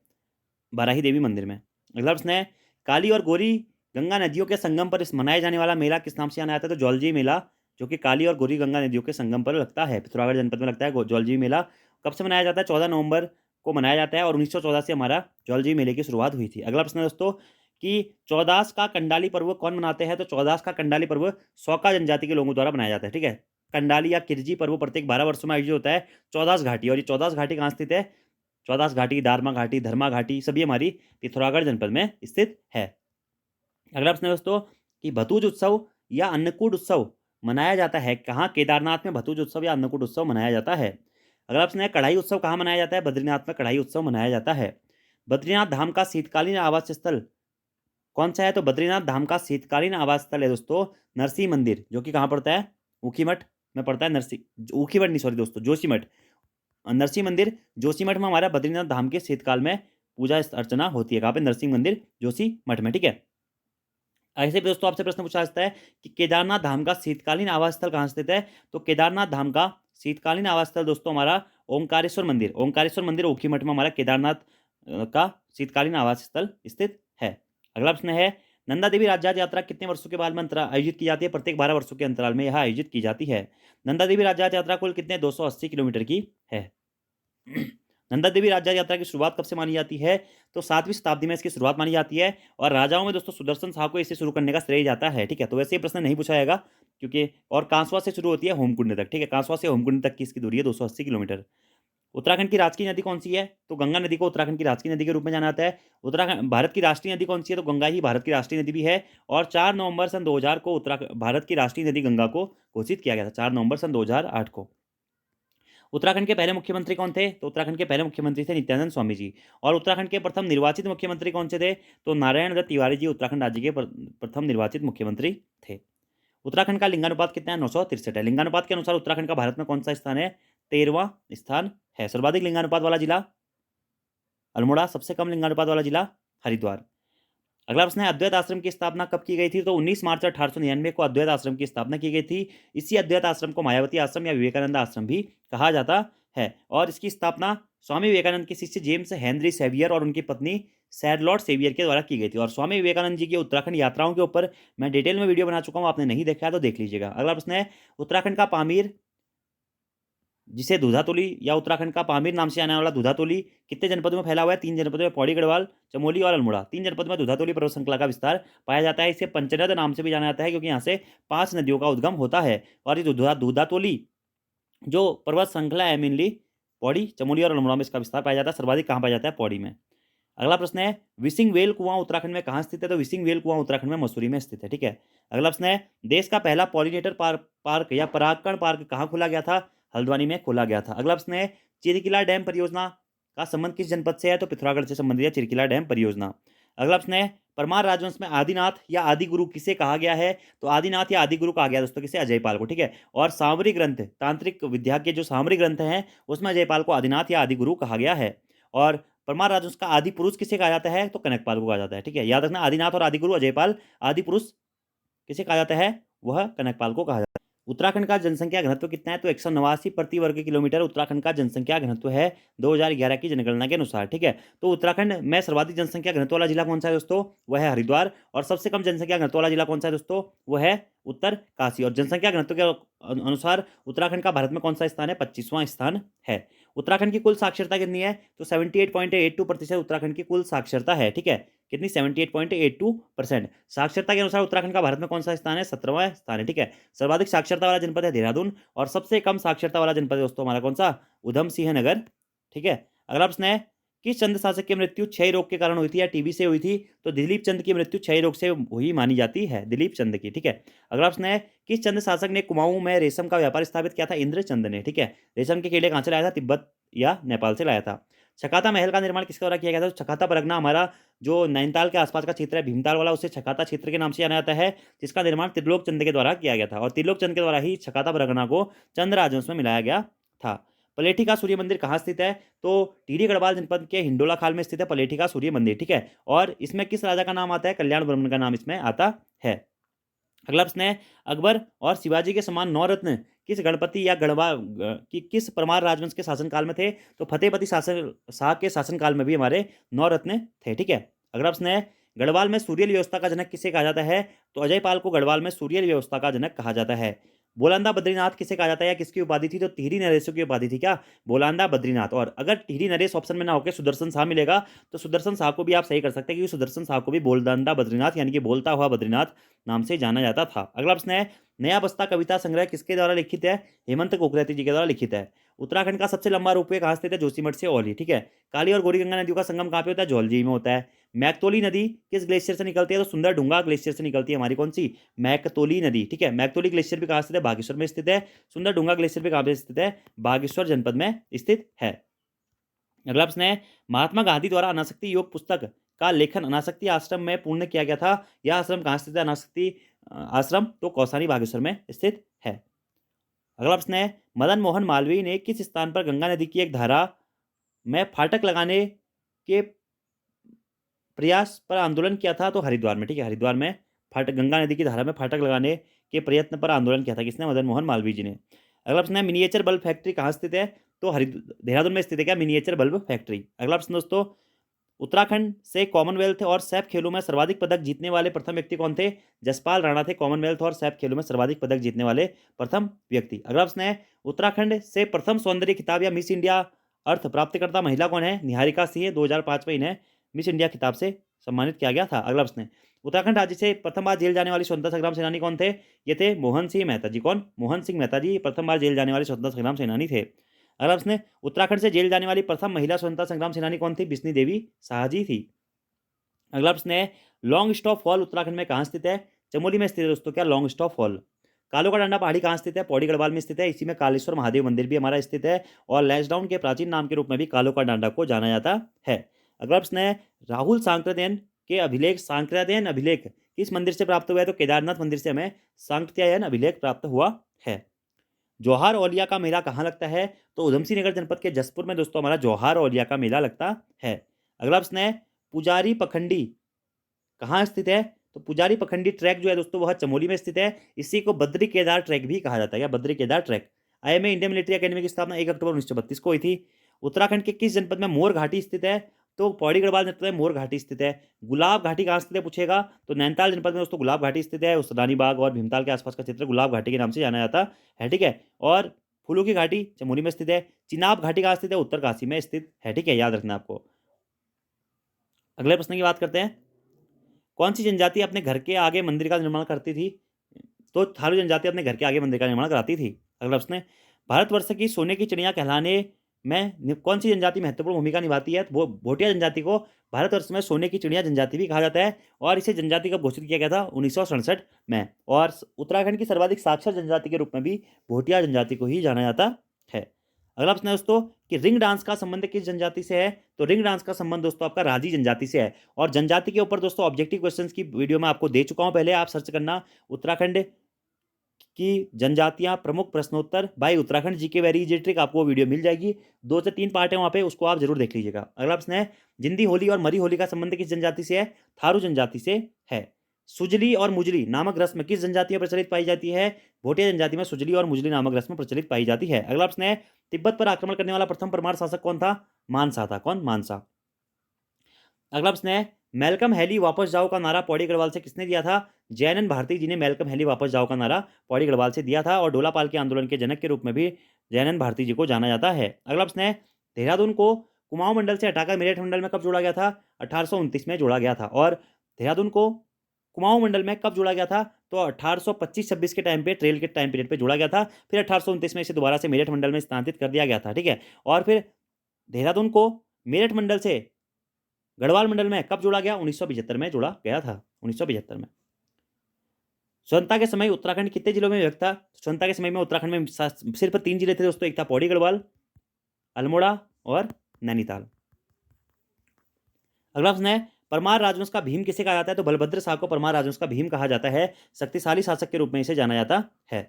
बाराही देवी मंदिर में। अगला प्रश्न है, काली और गोरी गंगा नदियों के संगम पर मनाया जाने वाला मेला किस नाम से जाना जाता है? तो जौलजी मेला, जो कि काली और गोरी गंगा नदियों के संगम पर लगता है, पिथौरागढ़ जनपद में लगता है जौलजी मेला। कब से मनाया जाता है? 14 नवंबर को मनाया जाता है और 1914 से हमारा जौलजी मेले की शुरुआत हुई थी। अगला प्रश्न है दोस्तों कि चौदास का कंडाली पर्व कौन मनाते हैं? तो चौदास का कंडाली पर्व सौका जनजाति के लोगों द्वारा मनाया जाता है, ठीक है। कंडाली या किरजी पर्व प्रत्येक 12 वर्षों में आयोजित होता है। चौदास घाटी, और ये चौदास घाटी कहाँ स्थित है? चौदास घाटी, दारमा घाटी, धर्मा घाटी, सभी हमारी पिथौरागढ़ जनपद में स्थित है। अगला प्रश्न है दोस्तों कि भतूज उत्सव या अन्नकूट उत्सव मनाया जाता है कहाँ? केदारनाथ में भतूज उत्सव या अन्नकूट उत्सव मनाया जाता है। अगला प्रश्न है, कढ़ाई उत्सव कहाँ मनाया जाता है? बद्रीनाथ में कढ़ाई उत्सव मनाया जाता है। बद्रीनाथ धाम का शीतकालीन आवास स्थल कौन सा है? तो बद्रीनाथ धाम का शीतकालीन आवास स्थल है दोस्तों नरसिंह मंदिर, जो कि कहाँ पड़ता है? ऊखीमठ में पड़ता है। ऊखीमठ नहीं, सॉरी दोस्तों, जोशीमठ। नरसिंह मंदिर जोशीमठ में हमारा बद्रीनाथ धाम के शीतकाल में पूजा अर्चना होती है। कहाँ पे? नरसिंह मंदिर जोशीमठ में, ठीक है। ऐसे भी दोस्तों आपसे प्रश्न पूछा जाता है कि केदारनाथ धाम का शीतकालीन आवास स्थल कहाँ स्थित है? तो केदारनाथ धाम का शीतकालीन आवास स्थल दोस्तों हमारा ओंकारेश्वर मंदिर, ओंकारेश्वर मंदिर ऊखीमठ में हमारा केदारनाथ का शीतकालीन आवास स्थल स्थित है। अगला प्रश्न है, नंदा देवी राज्य यात्रा कितने वर्षों के बाद में आयोजित की जाती है? प्रत्येक 12 वर्षों के अंतराल में यह आयोजित की जाती है। नंदा देवी राज्य यात्रा कुल कितने? 280 किलोमीटर की है। नंदा देवी राज्य यात्रा की शुरुआत कब से मानी जाती है? तो 7वीं शताब्दी में इसकी शुरुआत मानी जाती है और राजाओं में दोस्तों सुदर्शन साहब को इसे शुरू करने का श्रेय जाता है, ठीक है। तो वैसे ये प्रश्न नहीं पूछा जाएगा क्योंकि, और कांसवा से शुरू होती है होमकुंड तक, ठीक है। कांसवा से होमकुंड तक की इसकी दूरी है 280 किलोमीटर। उत्तराखंड की राजकीय नदी कौन सी है? तो गंगा नदी को उत्तराखंड की राजकीय नदी के रूप में जाना जाता है। उत्तराखंड भारत की राष्ट्रीय नदी कौन सी है? तो गंगा ही भारत की राष्ट्रीय नदी भी है। और 4 नवंबर सन 2000 को भारत की राष्ट्रीय नदी गंगा को घोषित किया गया था, 4 नवंबर सन 2008 को। उत्तराखंड के पहले मुख्यमंत्री कौन थे? तो उत्तराखंड के पहले मुख्यमंत्री थे नित्यानंद स्वामी जी। और उत्तराखंड के प्रथम निर्वाचित मुख्यमंत्री कौन से थे? तो नारायण दत्त तिवारी जी उत्तराखंड राज्य के प्रथम निर्वाचित मुख्यमंत्री थे। उत्तराखंड का लिंगानुपात कितना है? 963 है। लिंगानुपात के अनुसार उत्तराखंड का भारत में कौन सा स्थान है? 13वां स्थान है। सर्वाधिक लिंगानुपात वाला जिला अल्मोड़ा, सबसे कम लिंगानुपात वाला जिला हरिद्वार। अगला प्रश्न है, अद्वैत आश्रम की स्थापना कब की गई थी? तो 19 मार्च 1899 को अद्वैत आश्रम की स्थापना की गई थी। इसी अद्वैत आश्रम को मायावती आश्रम या विवेकानंद आश्रम भी कहा जाता है। और इसकी स्थापना स्वामी विवेकानंद के शिष्य जेम्स हेनरी सेवियर और उनकी पत्नी सैरलॉट सेवियर के द्वारा की गई थी। और स्वामी विवेकानंद जी की उत्तराखंड यात्राओं के ऊपर मैं डिटेल में वीडियो बना चुका हूँ, आपने नहीं देखा है तो देख लीजिएगा। अगला प्रश्न है, उत्तराखंड का पामीर, जिसे दूधातोली या उत्तराखंड का पामीर नाम से आने वाला दूधातोली कितने जनपदों में फैला हुआ है? 3 जनपदों में, पौड़ी, गढ़वाल, चमोली और अल्मोड़ा। 3 जनपदों में दूधातोली पर्वत श्रृंखला का विस्तार पाया जाता है। इसे पंचनद नाम से भी जाना जाता है क्योंकि यहाँ से 5 नदियों का उद्गम होता है। और ये दूधातोली जो पर्वत श्रृंखला है मेनली पौड़ी, चमोली और अल्मोड़ा में इसका विस्तार पाया जाता है। सर्वाधिक कहाँ पाया जाता है? पौड़ी में। अगला प्रश्न है, विसिंग वेल कुआं उत्तराखंड में कहाँ स्थित है? तो विसिंग वेल कुआं उत्तराखंड में मसूरी में स्थित है, ठीक है। अगला प्रश्न है, देश का पहला पॉलिनेटर पार्क या परागकण पार्क कहाँ खोला गया था? हल्द्वानी में खोला गया था। अगला प्रश्न है, चिरकिला डैम परियोजना का संबंध किस जनपद से है? तो पिथौरागढ़ से संबंधित है चिरकिला डैम परियोजना। अगला प्रश्न है, परमार राजवंश में आदिनाथ या आदि गुरु किसे कहा गया है? तो आदिनाथ या आदि गुरु कहा गया दोस्तों किसे? अजयपाल को। ठीक है। और सामरिक ग्रंथ, तांत्रिक विद्या के जो सामरिक ग्रंथ हैं उसमें अजयपाल को आदिनाथ या आदि गुरु कहा गया है। और परमार राजवंश का आदि पुरुष किसे कहा जाता है? तो कनकपाल को कहा जाता है। ठीक है, याद रखना, आदिनाथ और आदि गुरु अजयपाल, आदि पुरुष किसे कहा जाता है? वह कनकपाल को कहा जाता है। उत्तराखंड का जनसंख्या घनत्व कितना है? तो 189 प्रति वर्ग किलोमीटर उत्तराखंड का जनसंख्या घनत्व है 2011 की जनगणना के अनुसार। ठीक है, तो उत्तराखंड में सर्वाधिक जनसंख्या घनत्व वाला जिला कौन सा है दोस्तों? वह है हरिद्वार। और सबसे कम जनसंख्या घनत्व वाला जिला कौन सा है दोस्तों? वह है उत्तरकाशी। और जनसंख्या घनत्व के अनुसार उत्तराखंड का भारत में कौन सा स्थान है? 25वां स्थान है। उत्तराखंड की कुल साक्षरता कितनी है? तो 78.82% उत्तराखंड की कुल साक्षरता है। ठीक है, कितनी? 78.82%। साक्षरता के अनुसार उत्तराखंड का भारत में कौन सा स्थान है? 17वां स्थान है। ठीक है, सर्वाधिक साक्षरता वाला जनपद है देहरादून और सबसे कम साक्षरता वाला जनपद है दोस्तों हमारा कौन सा? उधम सिंह नगर। ठीक है, अगला प्रश्न है, किस चंद शासक की मृत्यु क्षय रोग के कारण हुई थी या टीबी से हुई थी? तो दिलीप चंद की मृत्यु क्षय रोग से हुई मानी जाती है, दिलीप चंद की। ठीक है, अगला प्रश्न है, किस चंद शासक ने कुमाऊं में रेशम का व्यापार स्थापित किया था? इंद्रचंद ने। ठीक है, रेशम के कीड़े कहाँ से लाया था? तिब्बत या नेपाल से लाया था। छकाता महल का निर्माण किसके द्वारा किया गया था? तो छकाता परगना हमारा जो नैनीताल के आसपास का क्षेत्र है, भीमताल वाला, उसे छकाता क्षेत्र के नाम से जाना जाता है, जिसका निर्माण त्रिलोक चंद के द्वारा किया गया था। और त्रिलोक चंद के द्वारा ही छकाता परगना को चंद राजवंश में मिलाया गया था। पलेठी का सूर्य मंदिर कहाँ स्थित है? तो टिहरी गढ़वाल जनपद के हिंडोला खाल में स्थित है पलेठी का सूर्य मंदिर। ठीक है, और इसमें किस राजा का नाम आता है? कल्याण वर्मन का नाम इसमें आता है। अगला प्रश्न है, अकबर और शिवाजी के समान नौरत्न किस गणपति या गढ़वा किस परमार राजवंश के शासनकाल में थे? तो फतेहपति शासन शाह के शासनकाल में भी हमारे नौरत्न थे। ठीक है, अगला प्रश्न है, गढ़वाल में सूर्यल व्यवस्था का जनक किसे कहा जाता है? तो अजयपाल को गढ़वाल में सूर्यल व्यवस्था का जनक कहा जाता है। बोलांदा बद्रीनाथ किसे कहा जाता है या किसकी उपाधि थी? तो टिहरी नरेशों की उपाधि थी। क्या? बोलांदा बद्रीनाथ। और अगर टिहरी नरेश ऑप्शन में ना होकर सुदर्शन शाह मिलेगा तो सुदर्शन शाह को भी आप सही कर सकते हैं, क्योंकि सुदर्शन शाह को भी बोलांदा बद्रीनाथ यानी कि बोलता हुआ बद्रीनाथ नाम से जाना जाता था। अगला प्रश्न है, नया बस्ता कविता संग्रह किसके द्वारा लिखित है? हेमंत कोकराती जी के द्वारा लिखित है। उत्तराखंड का सबसे लंबा रोपवे कहाँ स्थित है? जोशीमठ से औली। ठीक है, काली और गोरी गंगा नदियों का संगम कहाँ पे होता है? जौलजी में होता है। मैकतोली नदी किस ग्लेशियर से निकलती है? तो सुंदर ढूंगा ग्लेशियर से निकलती है हमारी कौन सी? मैकतोली नदी। ठीक है, मैकतोली ग्लेशियर भी कहाँ स्थित है? बागेश्वर में स्थित है। सुंदर ढूंगा ग्लेशियर भी कहाँ पे स्थित है? बागेश्वर जनपद में स्थित है। अगला प्रश्न है, महात्मा गांधी द्वारा अनासक्ति योग पुस्तक का लेखन अनासक्ति आश्रम में पूर्ण किया गया था। यह आश्रम कहाँ स्थित है? अनासक्ति आश्रम तो कौसानी बागेश्वर में स्थित है। अगला प्रश्न है, मदन मोहन मालवीय ने किस स्थान पर गंगा नदी की एक धारा में फाटक लगाने के प्रयास पर आंदोलन किया था? तो हरिद्वार में। ठीक है, हरिद्वार में फाटक, गंगा नदी की धारा में फाटक लगाने के प्रयत्न पर आंदोलन किया था किसने? मदन मोहन मालवीय जी ने। अगला प्रश्न है, मिनिएचर बल्ब फैक्ट्री कहाँ स्थित है? तो देहरादून में स्थित है क्या मिनिएचर बल्ब फैक्ट्री? अगला प्रश्न दोस्तों, उत्तराखंड से कॉमनवेल्थ और सैफ खेलों में सर्वाधिक पदक जीतने वाले प्रथम व्यक्ति कौन थे? जसपाल राणा थे कॉमनवेल्थ और सैफ खेलों में सर्वाधिक पदक जीतने वाले प्रथम व्यक्ति। अगला प्रश्न है, उत्तराखंड से प्रथम सौंदर्य खिताब या मिस इंडिया अर्थ प्राप्तकर्ता महिला कौन है? निहारिका सिंह। 2005 में इन्हें मिस इंडिया खिताब से सम्मानित किया गया था। अगला प्रश्न है, उत्तराखंड राज्य से प्रथम बार जेल जाने वाले स्वतंत्रता संग्राम सेनानी कौन थे? ये थे मोहन सिंह मेहता जी। कौन? मोहन सिंह मेहता जी प्रथम बार जेल जाने वाले स्वतंत्रता संग्राम सेनानी थे। अगला प्रश्न है, उत्तराखंड से जेल जाने वाली प्रथम महिला स्वतंत्रता संग्राम सेनानी कौन थी? बिस्नी देवी शाहजी थी। अगला प्रश्न है, लॉन्ग स्टॉप फॉल उत्तराखंड में कहाँ स्थित है? चमोली में स्थित है दोस्तों। क्या? Long stop fall. कालो का डांडा पहाड़ी कहाँ स्थित है? पौड़ी गढ़वाल में स्थित है। इसी में कालेश्वर महादेव मंदिर भी हमारा स्थित है और लैंसडाउन के प्राचीन नाम के रूप में भी कालो का डांडा को जाना जाता है। अगला प्रश्न है, राहुल सांकृत्यायन के अभिलेख सांकृत्यायन अभिलेख किस मंदिर से प्राप्त हुआ है? तो केदारनाथ मंदिर से हमें सांकृत्यायन अभिलेख प्राप्त हुआ है। जौहार औलिया का मेला कहाँ लगता है? तो उधमसिंह नगर जनपद के जसपुर में दोस्तों हमारा जौहार औलिया का मेला लगता है। अगला प्रश्न है, पुजारी पखंडी कहाँ स्थित है? तो पुजारी पखंडी ट्रैक जो है दोस्तों वह चमोली में स्थित है। इसी को बद्री केदार ट्रैक भी कहा जाता है। या Badri Kedar track. IMA Indian military academy की स्थापना 1 अक्टूबर 1932 को हुई थी। उत्तराखंड के किस जनपद में मोर घाटी स्थित है? तो पौड़ी गढ़वाल जनपद में मोर घाटी स्थित है। गुलाब घाटी कहाँ स्थित है पूछेगा? तो नैनीताल जनपद में दोस्तों गुलाब घाटी स्थित है। उस रानीबाग और भीमताल के आसपास का क्षेत्र गुलाब घाटी के नाम से जाना जाता है। ठीक है, और फूलों की घाटी चमोली में स्थित है। चिनाब घाटी कहाँ स्थित है? उत्तरकाशी में स्थित है। ठीक है, याद रखना आपको। अगले प्रश्न की बात करते हैं, कौन सी जनजाति अपने घर के आगे मंदिर का निर्माण करती थी? तो थारू जनजाति अपने घर के आगे मंदिर का निर्माण कराती थी। अगला प्रश्न है, भारतवर्ष की सोने की चिड़िया कहलाने में कौन सी जनजाति महत्वपूर्ण भूमिका निभाती है? वो भोटिया जनजाति को भारतवर्ष में सोने की चिड़िया जनजाति भी कहा जाता है। और इसे जनजाति कब घोषित किया गया था? 1967 में। और उत्तराखंड की सर्वाधिक साक्षर जनजाति के रूप में भी भोटिया जनजाति को ही जाना जाता है। अगला प्रश्न है दोस्तों कि रिंग डांस का संबंध किस जनजाति से है? तो रिंग डांस का संबंध दोस्तों आपका राजी जनजाति से है। और जनजाति के ऊपर दोस्तों ऑब्जेक्टिव क्वेश्चंस की वीडियो मैं आपको दे चुका हूं, पहले आप सर्च करना उत्तराखंड की जनजातियां प्रमुख प्रश्नोत्तर by Uttarakhand GK very easy trick, आपको वीडियो मिल जाएगी। 2 से 3 पार्ट है वहां पे, उसको आप जरूर देख लीजिएगा। अगला प्रश्न है जिंदी होली और मरी होली का संबंध किस जनजाति से है? थारू जनजाति से है। सुजली और मुजली नामक रस्म किस जनजाति में प्रचलित पाई जाती है? भोटिया जनजाति में सुजली और मुजली नामक रस्म प्रचलित पाई जाती है। अगला प्रश्न है तिब्बत पर आक्रमण करने वाला प्रथम परमार शासक कौन था? मानसा था। कौन? मानसा। अगला प्रश्न है मेलकम हैली वापस जाओ का नारा पौड़ी गढ़वाल से किसने दिया था? जैनन भारती जी ने मेलकम हैली वापस जाओ का नारा पौड़ी गढ़वाल से दिया था। और ढोलापाल के आंदोलन के जनक के रूप में भी जैनन भारती जी को जाना जाता है। अगला प्रश्न है देहरादून को कुमाऊं मंडल से हटाकर मेरठ मंडल में कब जोड़ा गया था? 1829 में जोड़ा गया था। और देहरादून को कुमाऊं मंडल में कब जोड़ा गया था? तो 1825-26 के टाइम पे, ट्रेल के टाइम पीरियड पे जोड़ा गया था। फिर 1829 में इसे दोबारा से मेरठ मंडल में स्थानांतरित कर दिया गया था। ठीक है। और फिर देहरादून को मेरठ मंडल से गढ़वाल मंडल में कब जोड़ा गया? 1975 में जोड़ा गया था। 1975 में। स्वतंत्रता के समय उत्तराखंड कितने जिलों में विभक्त था? स्वतंत्रता के समय में उत्तराखंड में सिर्फ 3 जिले थे दोस्तों, एक था पौड़ी गढ़वाल, अल्मोड़ा और नैनीताल। अगला प्रश्न है परमार राजवंश का भीम किसे कहा जाता है? तो बलभद्र शाह को परमार राजवंश का भीम कहा जाता है। शक्तिशाली शासक के रूप में इसे जाना जाता है।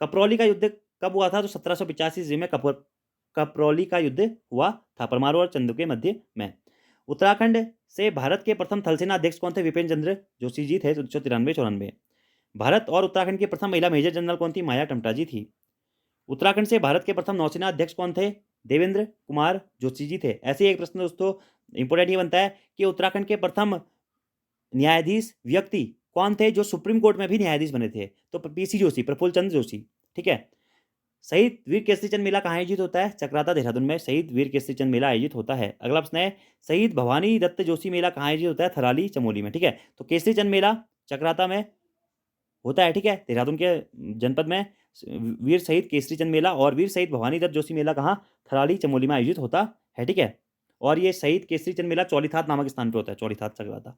कपरौली का युद्ध कब हुआ था? तो 1785 ईस्वी में कपरौली का युद्ध हुआ था, परमार और चंदू के मध्य में। उत्तराखंड से भारत के प्रथम थल सेना अध्यक्ष कौन थे? विपिन चंद्र जोशी जी थे, 1993-94। भारत और उत्तराखंड की प्रथम महिला मेजर जनरल कौन थी? माया टमटा जी थी। उत्तराखंड से भारत के प्रथम नौसेना अध्यक्ष कौन थे? देवेंद्र कुमार जोशी जी थे। ऐसे ही एक प्रश्न दोस्तों इंपोर्टेंट ये बनता है कि उत्तराखंड के प्रथम न्यायाधीश व्यक्ति कौन थे जो सुप्रीम कोर्ट में भी न्यायाधीश बने थे? तो पीसी जोशी, प्रफुल्ल चंद्र जोशी। ठीक है। शहीद वीर केसरी चंद मेला कहाँ आयोजित होता है? चक्राता देहरादून में शहीद वीर केसरी चंद मेला आयोजित होता है। अगला प्रश्न है शहीद भवानी दत्त जोशी मेला कहाँ आयोजित होता है? थराली चमोली में। ठीक है। तो केसरी चंद मेला चक्राता में होता है। ठीक है। देहरादून के जनपद में वीर शहीद केसरी चंद मेला और वीर शहीद भवानी दत्त जोशी मेला कहाँ? थराली चमोली में आयोजित होता है। ठीक है। और ये शहीद केसरी चंद मेला चौलीथात नामक स्थान पर होता है, चौलीथात चक्राता।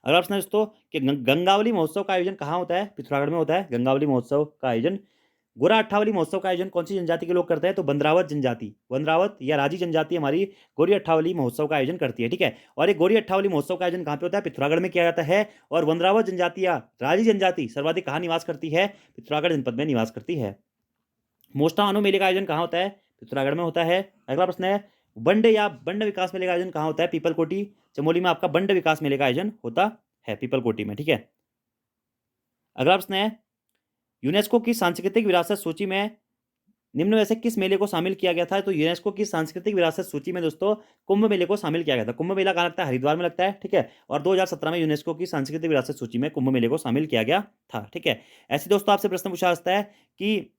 अगला प्रश्न है दोस्तों कि गंगावली महोत्सव का आयोजन कहाँ होता है? पिथौरागढ़ में होता है गंगावली महोत्सव का आयोजन। गोरा अट्ठावली महोत्सव का आयोजन कौन सी जनजाति के लोग करते हैं? तो बंद्रावत जनजाति, बंद्रावत या राजी जनजाति हमारी गोरी अट्ठावली महोत्सव का आयोजन करती है। ठीक है। और ये गोरी अट्ठावली महोत्सव का आयोजन कहाँ पे होता है? पिथौरागढ़ में किया जाता है। और बंद्रावत जनजाति या राजी जनजाति सर्वाधिक कहाँ निवास करती है? पिथौरागढ़ जनपद में निवास करती है। मोस्टा अनु मेले का आयोजन कहाँ होता है? पिथौरागढ़ में होता है। अगला प्रश्न है बंड या बंड विकास मेले का आयोजन कहाँ होता है? पीपलकोटी चमोली में आपका बंड विकास मेले का आयोजन होता है, पीपलकोटी में। ठीक है। अगला प्रश्न है यूनेस्को की सांस्कृतिक विरासत सूची में निम्न में से किस मेले को शामिल किया गया था? तो यूनेस्को की सांस्कृतिक विरासत सूची में दोस्तों कुंभ मेले को शामिल किया गया था। कुंभ मेला कहाँ लगता है? हरिद्वार में लगता है। ठीक है। और 2017 में यूनेस्को की सांस्कृतिक विरासत सूची में कुंभ मेले को शामिल किया गया था। ठीक है। ऐसे दोस्तों आपसे प्रश्न पूछा जाता है कि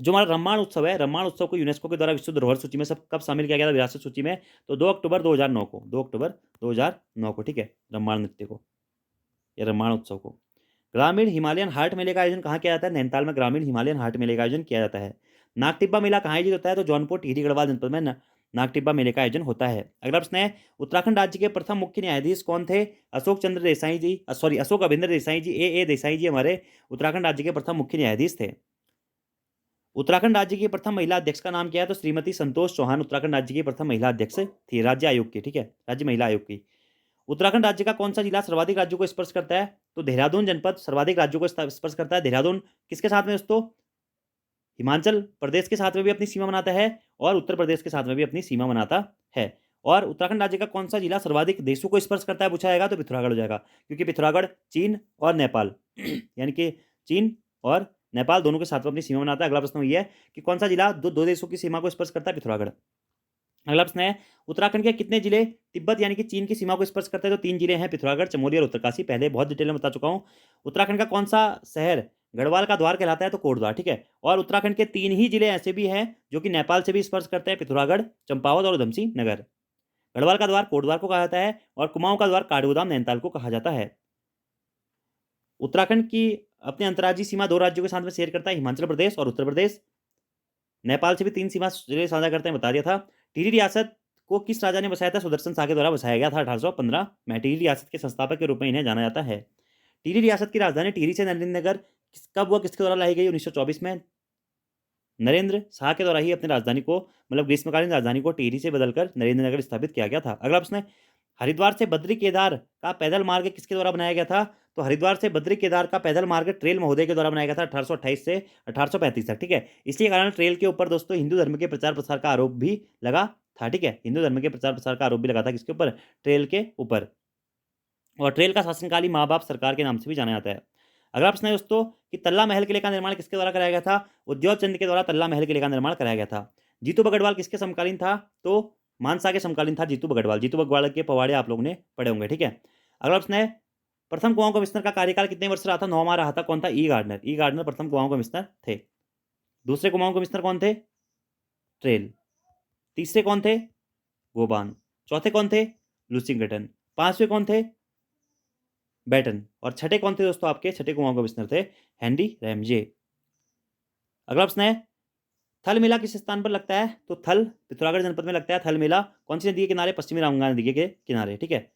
जो हमारा रम्माण उत्सव है, रम्माण उत्सव को यूनेस्को के द्वारा विश्व धरोहर सूची में सब कब शामिल किया गया था? विरासत सूची में तो 2 अक्टूबर 2009 को, 2 अक्टूबर 2009 को। ठीक है। रम्माण नृत्य को या रम्माण उत्सव को। ग्रामीण हिमालयन हार्ट मेले का आयोजन कहाँ किया जाता है? नैनीताल में ग्रामीण हिमालयन हार्ट मेले का आयोजन किया जाता है। नागटिब्बा मेला कहाँ आयोजित होता है? तो जौनपुर टिहरी गढ़वाल जनपद में नागटिब्बा मेले का आयोजन होता है। अगला प्रश्न है उत्तराखंड राज्य के प्रथम मुख्य न्यायाधीश कौन थे? अशोक चंद्र देसाई जी, सॉरी अशोक अभिंदर देसाई जी, ए देसाई जी हमारे उत्तराखंड राज्य के प्रथम मुख्य न्यायाधीश थे। उत्तराखंड राज्य की प्रथम महिला अध्यक्ष का नाम क्या है? तो श्रीमती संतोष चौहान उत्तराखंड राज्य की प्रथम महिला अध्यक्ष थी, राज्य आयोग की। ठीक है। राज्य महिला आयोग की। उत्तराखंड राज्य का कौन सा जिला सर्वाधिक राज्यों को स्पर्श करता है? तो देहरादून जनपद सर्वाधिक राज्यों को स्पर्श करता है। देहरादून किसके साथ में दोस्तों? हिमाचल प्रदेश के साथ में भी अपनी सीमा बनाता है और उत्तर प्रदेश के साथ में भी अपनी सीमा बनाता है। और उत्तराखंड राज्य का कौन सा जिला सर्वाधिक देशों को स्पर्श करता है पूछा जाएगा? तो पिथौरागढ़ हो जाएगा, क्योंकि पिथौरागढ़ चीन और नेपाल यानी कि चीन और नेपाल दोनों के साथ में अपनी सीमा बनाता है। अगला प्रश्न ये है कि कौन सा जिला दो देशों की सीमा को स्पर्श करता है? पिथौरागढ़। अगला प्रश्न है उत्तराखंड के कितने जिले तिब्बत यानी कि चीन की सीमा को स्पर्श करते हैं? तो 3 जिले हैं, पिथौरागढ़, चमोली और उत्तरकाशी। पहले बहुत डिटेल में बता चुका हूं। उत्तराखंड का कौन सा शहर गढ़वाल का द्वार कहलाता है? तो कोटद्वार। ठीक है। और उत्तराखंड के 3 ही जिले ऐसे भी हैं जो कि नेपाल से भी स्पर्श करते हैं, पिथौरागढ़, चंपावत और उधमसिंह नगर। गढ़वाल का द्वार कोटद्वार को कहा जाता है और कुमाऊं का द्वार काठगोदाम नैनीताल को कहा जाता है। उत्तराखंड की अपने अंतर्राज्यीय सीमा 2 राज्यों के साथ में शेयर करता है, हिमाचल प्रदेश और उत्तर प्रदेश। नेपाल से भी 3 सीमा जिले साझा करते हैं, बता दिया था। टिहरी रियासत को किस राजा ने बसाया था? सुदर्शन शाह के द्वारा बसाया गया था 1815 में। टिहरी रियासत के संस्थापक के रूप में इन्हें जाना जाता है। टिहरी रियासत की राजधानी टिहरी से नरेंद्र नगर कब हुआ, किसके द्वारा लाई गई? 1924 में। नरेंद्र शाह के द्वारा ही अपनी राजधानी को मतलब ग्रीष्मकालीन राजधानी को टिहरी से बदलकर नरेंद्र नगर स्थापित किया गया था। अगला प्रश्न है, हरिद्वार से बद्री केदार का पैदल मार्ग किसके द्वारा बनाया गया था? तो हरिद्वार से बद्री केदार का पैदल मार्ग ट्रेल महोदय के द्वारा बनाया गया था 1828 से 1835 तक। ठीक है, इसी कारण ट्रेल के ऊपर दोस्तों हिंदू धर्म के प्रचार प्रसार का आरोप भी लगा था। ठीक है, हिंदू धर्म के प्रचार प्रसार का आरोप भी लगा था किसके ऊपर? ट्रेल के ऊपर। और ट्रेल का शासनकाल ही माँ बाप सरकार के नाम से भी जाना जाता है। अगला प्रश्न है दोस्तों कि तल्ला महल किले का निर्माण किसके द्वारा कराया गया था? उद्योग चंद के द्वारा तल्ला महल किले का निर्माण कराया गया था। जीतू बगड़वाल किसके समकालीन था? तो मानसा के समकालीन था जीतू बगड़वाल। जीतू बगड़वाल के पवाड़े आप लोगों ने पढ़े होंगे। ठीक है, अगला प्रश्न है, प्रथम कुमाऊं कमिश्नर का कार्यकाल कितने वर्ष रहा था? 9 माह रहा था। कौन था? ई गार्डनर। ई गार्डनर प्रथम कुमाऊं कमिश्नर थे। दूसरे कुमाऊं कमिश्नर कौन थे? ट्रेल। तीसरे कौन थे? गोबान। चौथे कौन थे? लुसिंगटन। पांचवे कौन थे? बैटन। और छठे कौन थे दोस्तों? आपके छठे कुमाऊं कमिश्नर थे हेनरी रैमजे। अगला प्रश्न है, थल मेला किस स्थान पर लगता है? तो थल पिथौरागढ़ जनपद में लगता है थल मेला। कौन सी नदी के किनारे? पश्चिमी रामगंगा नदी के किनारे। ठीक है,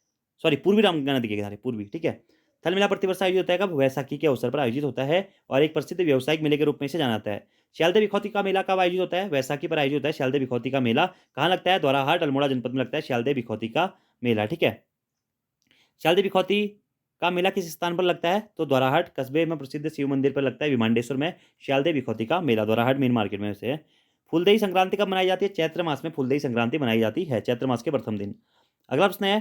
सॉरी पूर्वी रामगंगा नदी के किनारे, पूर्वी। ठीक है, थल मेला प्रतिवर्ष आयोजित होता है कब? वैसाखी के अवसर पर आयोजित होता है और एक प्रसिद्ध व्यावसायिक मेले के रूप में इसे जाना जाता है। श्यालदे बिखौती का मेला कब आयोजित होता है? वैसाखी पर आयोजित होता है श्यालदे बिखौती का मेला। कहाँ लगता है? द्वाराहाट अल्मोड़ा जनपद में लगता है श्यालदे बिखौती का मेला। ठीक है, श्यालदे बिखौती का मेला किस स्थान पर लगता है? तो द्वाराहाट कस्बे में प्रसिद्ध शिव मंदिर पर लगता है विमांडेश्वर में श्यालदे बिखौती का मेला। द्वाराहाट मेन मार्केट में से है। फूलदेई संक्रांति कब मनाई जाती है? चैत्र मास में फूलदेई संक्रांति मनाई जाती है, चैत्र मास के प्रथम दिन। अगला प्रश्न है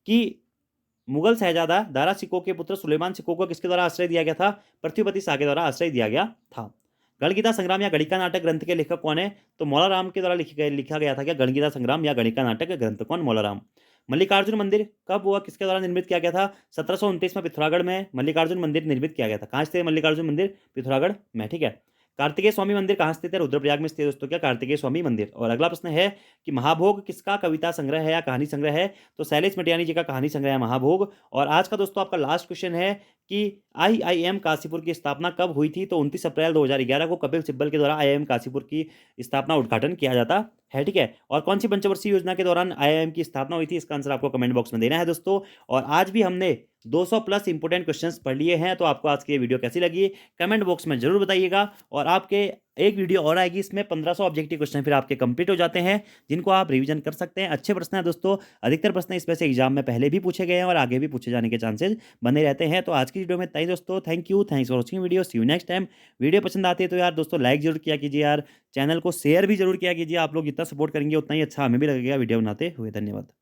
कि मुगल शहजादा दारा शिकोह के पुत्र सुलेमान शिकोह को किसके द्वारा आश्रय दिया गया था? पृथ्वीपति शाह के द्वारा आश्रय दिया गया था। गणगीता संग्राम या गणिका नाटक ग्रंथ के लेखक कौन है? तो मौला राम के द्वारा लिखा गया था क्या गणगीता संग्राम या गणिका नाटक ग्रंथ? कौन? मौला राम। मल्लिकार्जुन मंदिर कब हुआ? किसके द्वारा निर्मित किया गया था? 1729 में पिथौरागढ़ में मल्लिकार्जुन मंदिर निर्मित किया गया था। कहाँ स्थित है मल्लिकार्जुन मंदिर? पिथौरागढ़ में। ठीक है, कार्तिकेय स्वामी मंदिर कहाँ स्थित है? रुद्रप्रयाग में स्थित है दोस्तों क्या? कार्तिकेय स्वामी मंदिर। और अगला प्रश्न है कि महाभोग किसका कविता संग्रह है या कहानी संग्रह है? तो शैलेश मटियानी जी का कहानी संग्रह है महाभोग। और आज का दोस्तों आपका लास्ट क्वेश्चन है कि आईआईएम काशीपुर की स्थापना कब हुई थी? तो 29 अप्रैल 2011 को कपिल सिब्बल के द्वारा आईआईएम काशीपुर की स्थापना उद्घाटन किया जाता है। ठीक है, और कौन सी पंचवर्षीय योजना के दौरान आईआईएम की स्थापना हुई थी? इसका आंसर आपको कमेंट बॉक्स में देना है दोस्तों। और आज भी हमने 200 प्लस इंपोर्टेंट क्वेश्चंस पढ़ लिए हैं। तो आपको आज की ये वीडियो कैसी लगी कमेंट बॉक्स में जरूर बताइएगा। और आपके एक वीडियो और आएगी, इसमें 1500 ऑब्जेक्टिव क्वेश्चन फिर आपके कंप्लीट हो जाते हैं जिनको आप रिवीजन कर सकते हैं। अच्छे प्रश्न हैं दोस्तों, अधिकतर प्रश्न इसमें से एग्जाम में पहले भी पूछे गए हैं और आगे भी पूछे जाने के चांसेस बने रहते हैं। तो आज की वीडियो में इतना ही दोस्तों। Thank you, thanks for watching video, see you next time. Video पसंद आती है तो यार दोस्तों लाइक जरूर किया कीजिए यार, चैनल को शेयर भी जरूर किया कीजिए। आप लोग जितना सपोर्ट करेंगे उतना ही अच्छा हमें भी लगेगा वीडियो बनाते हुए। धन्यवाद।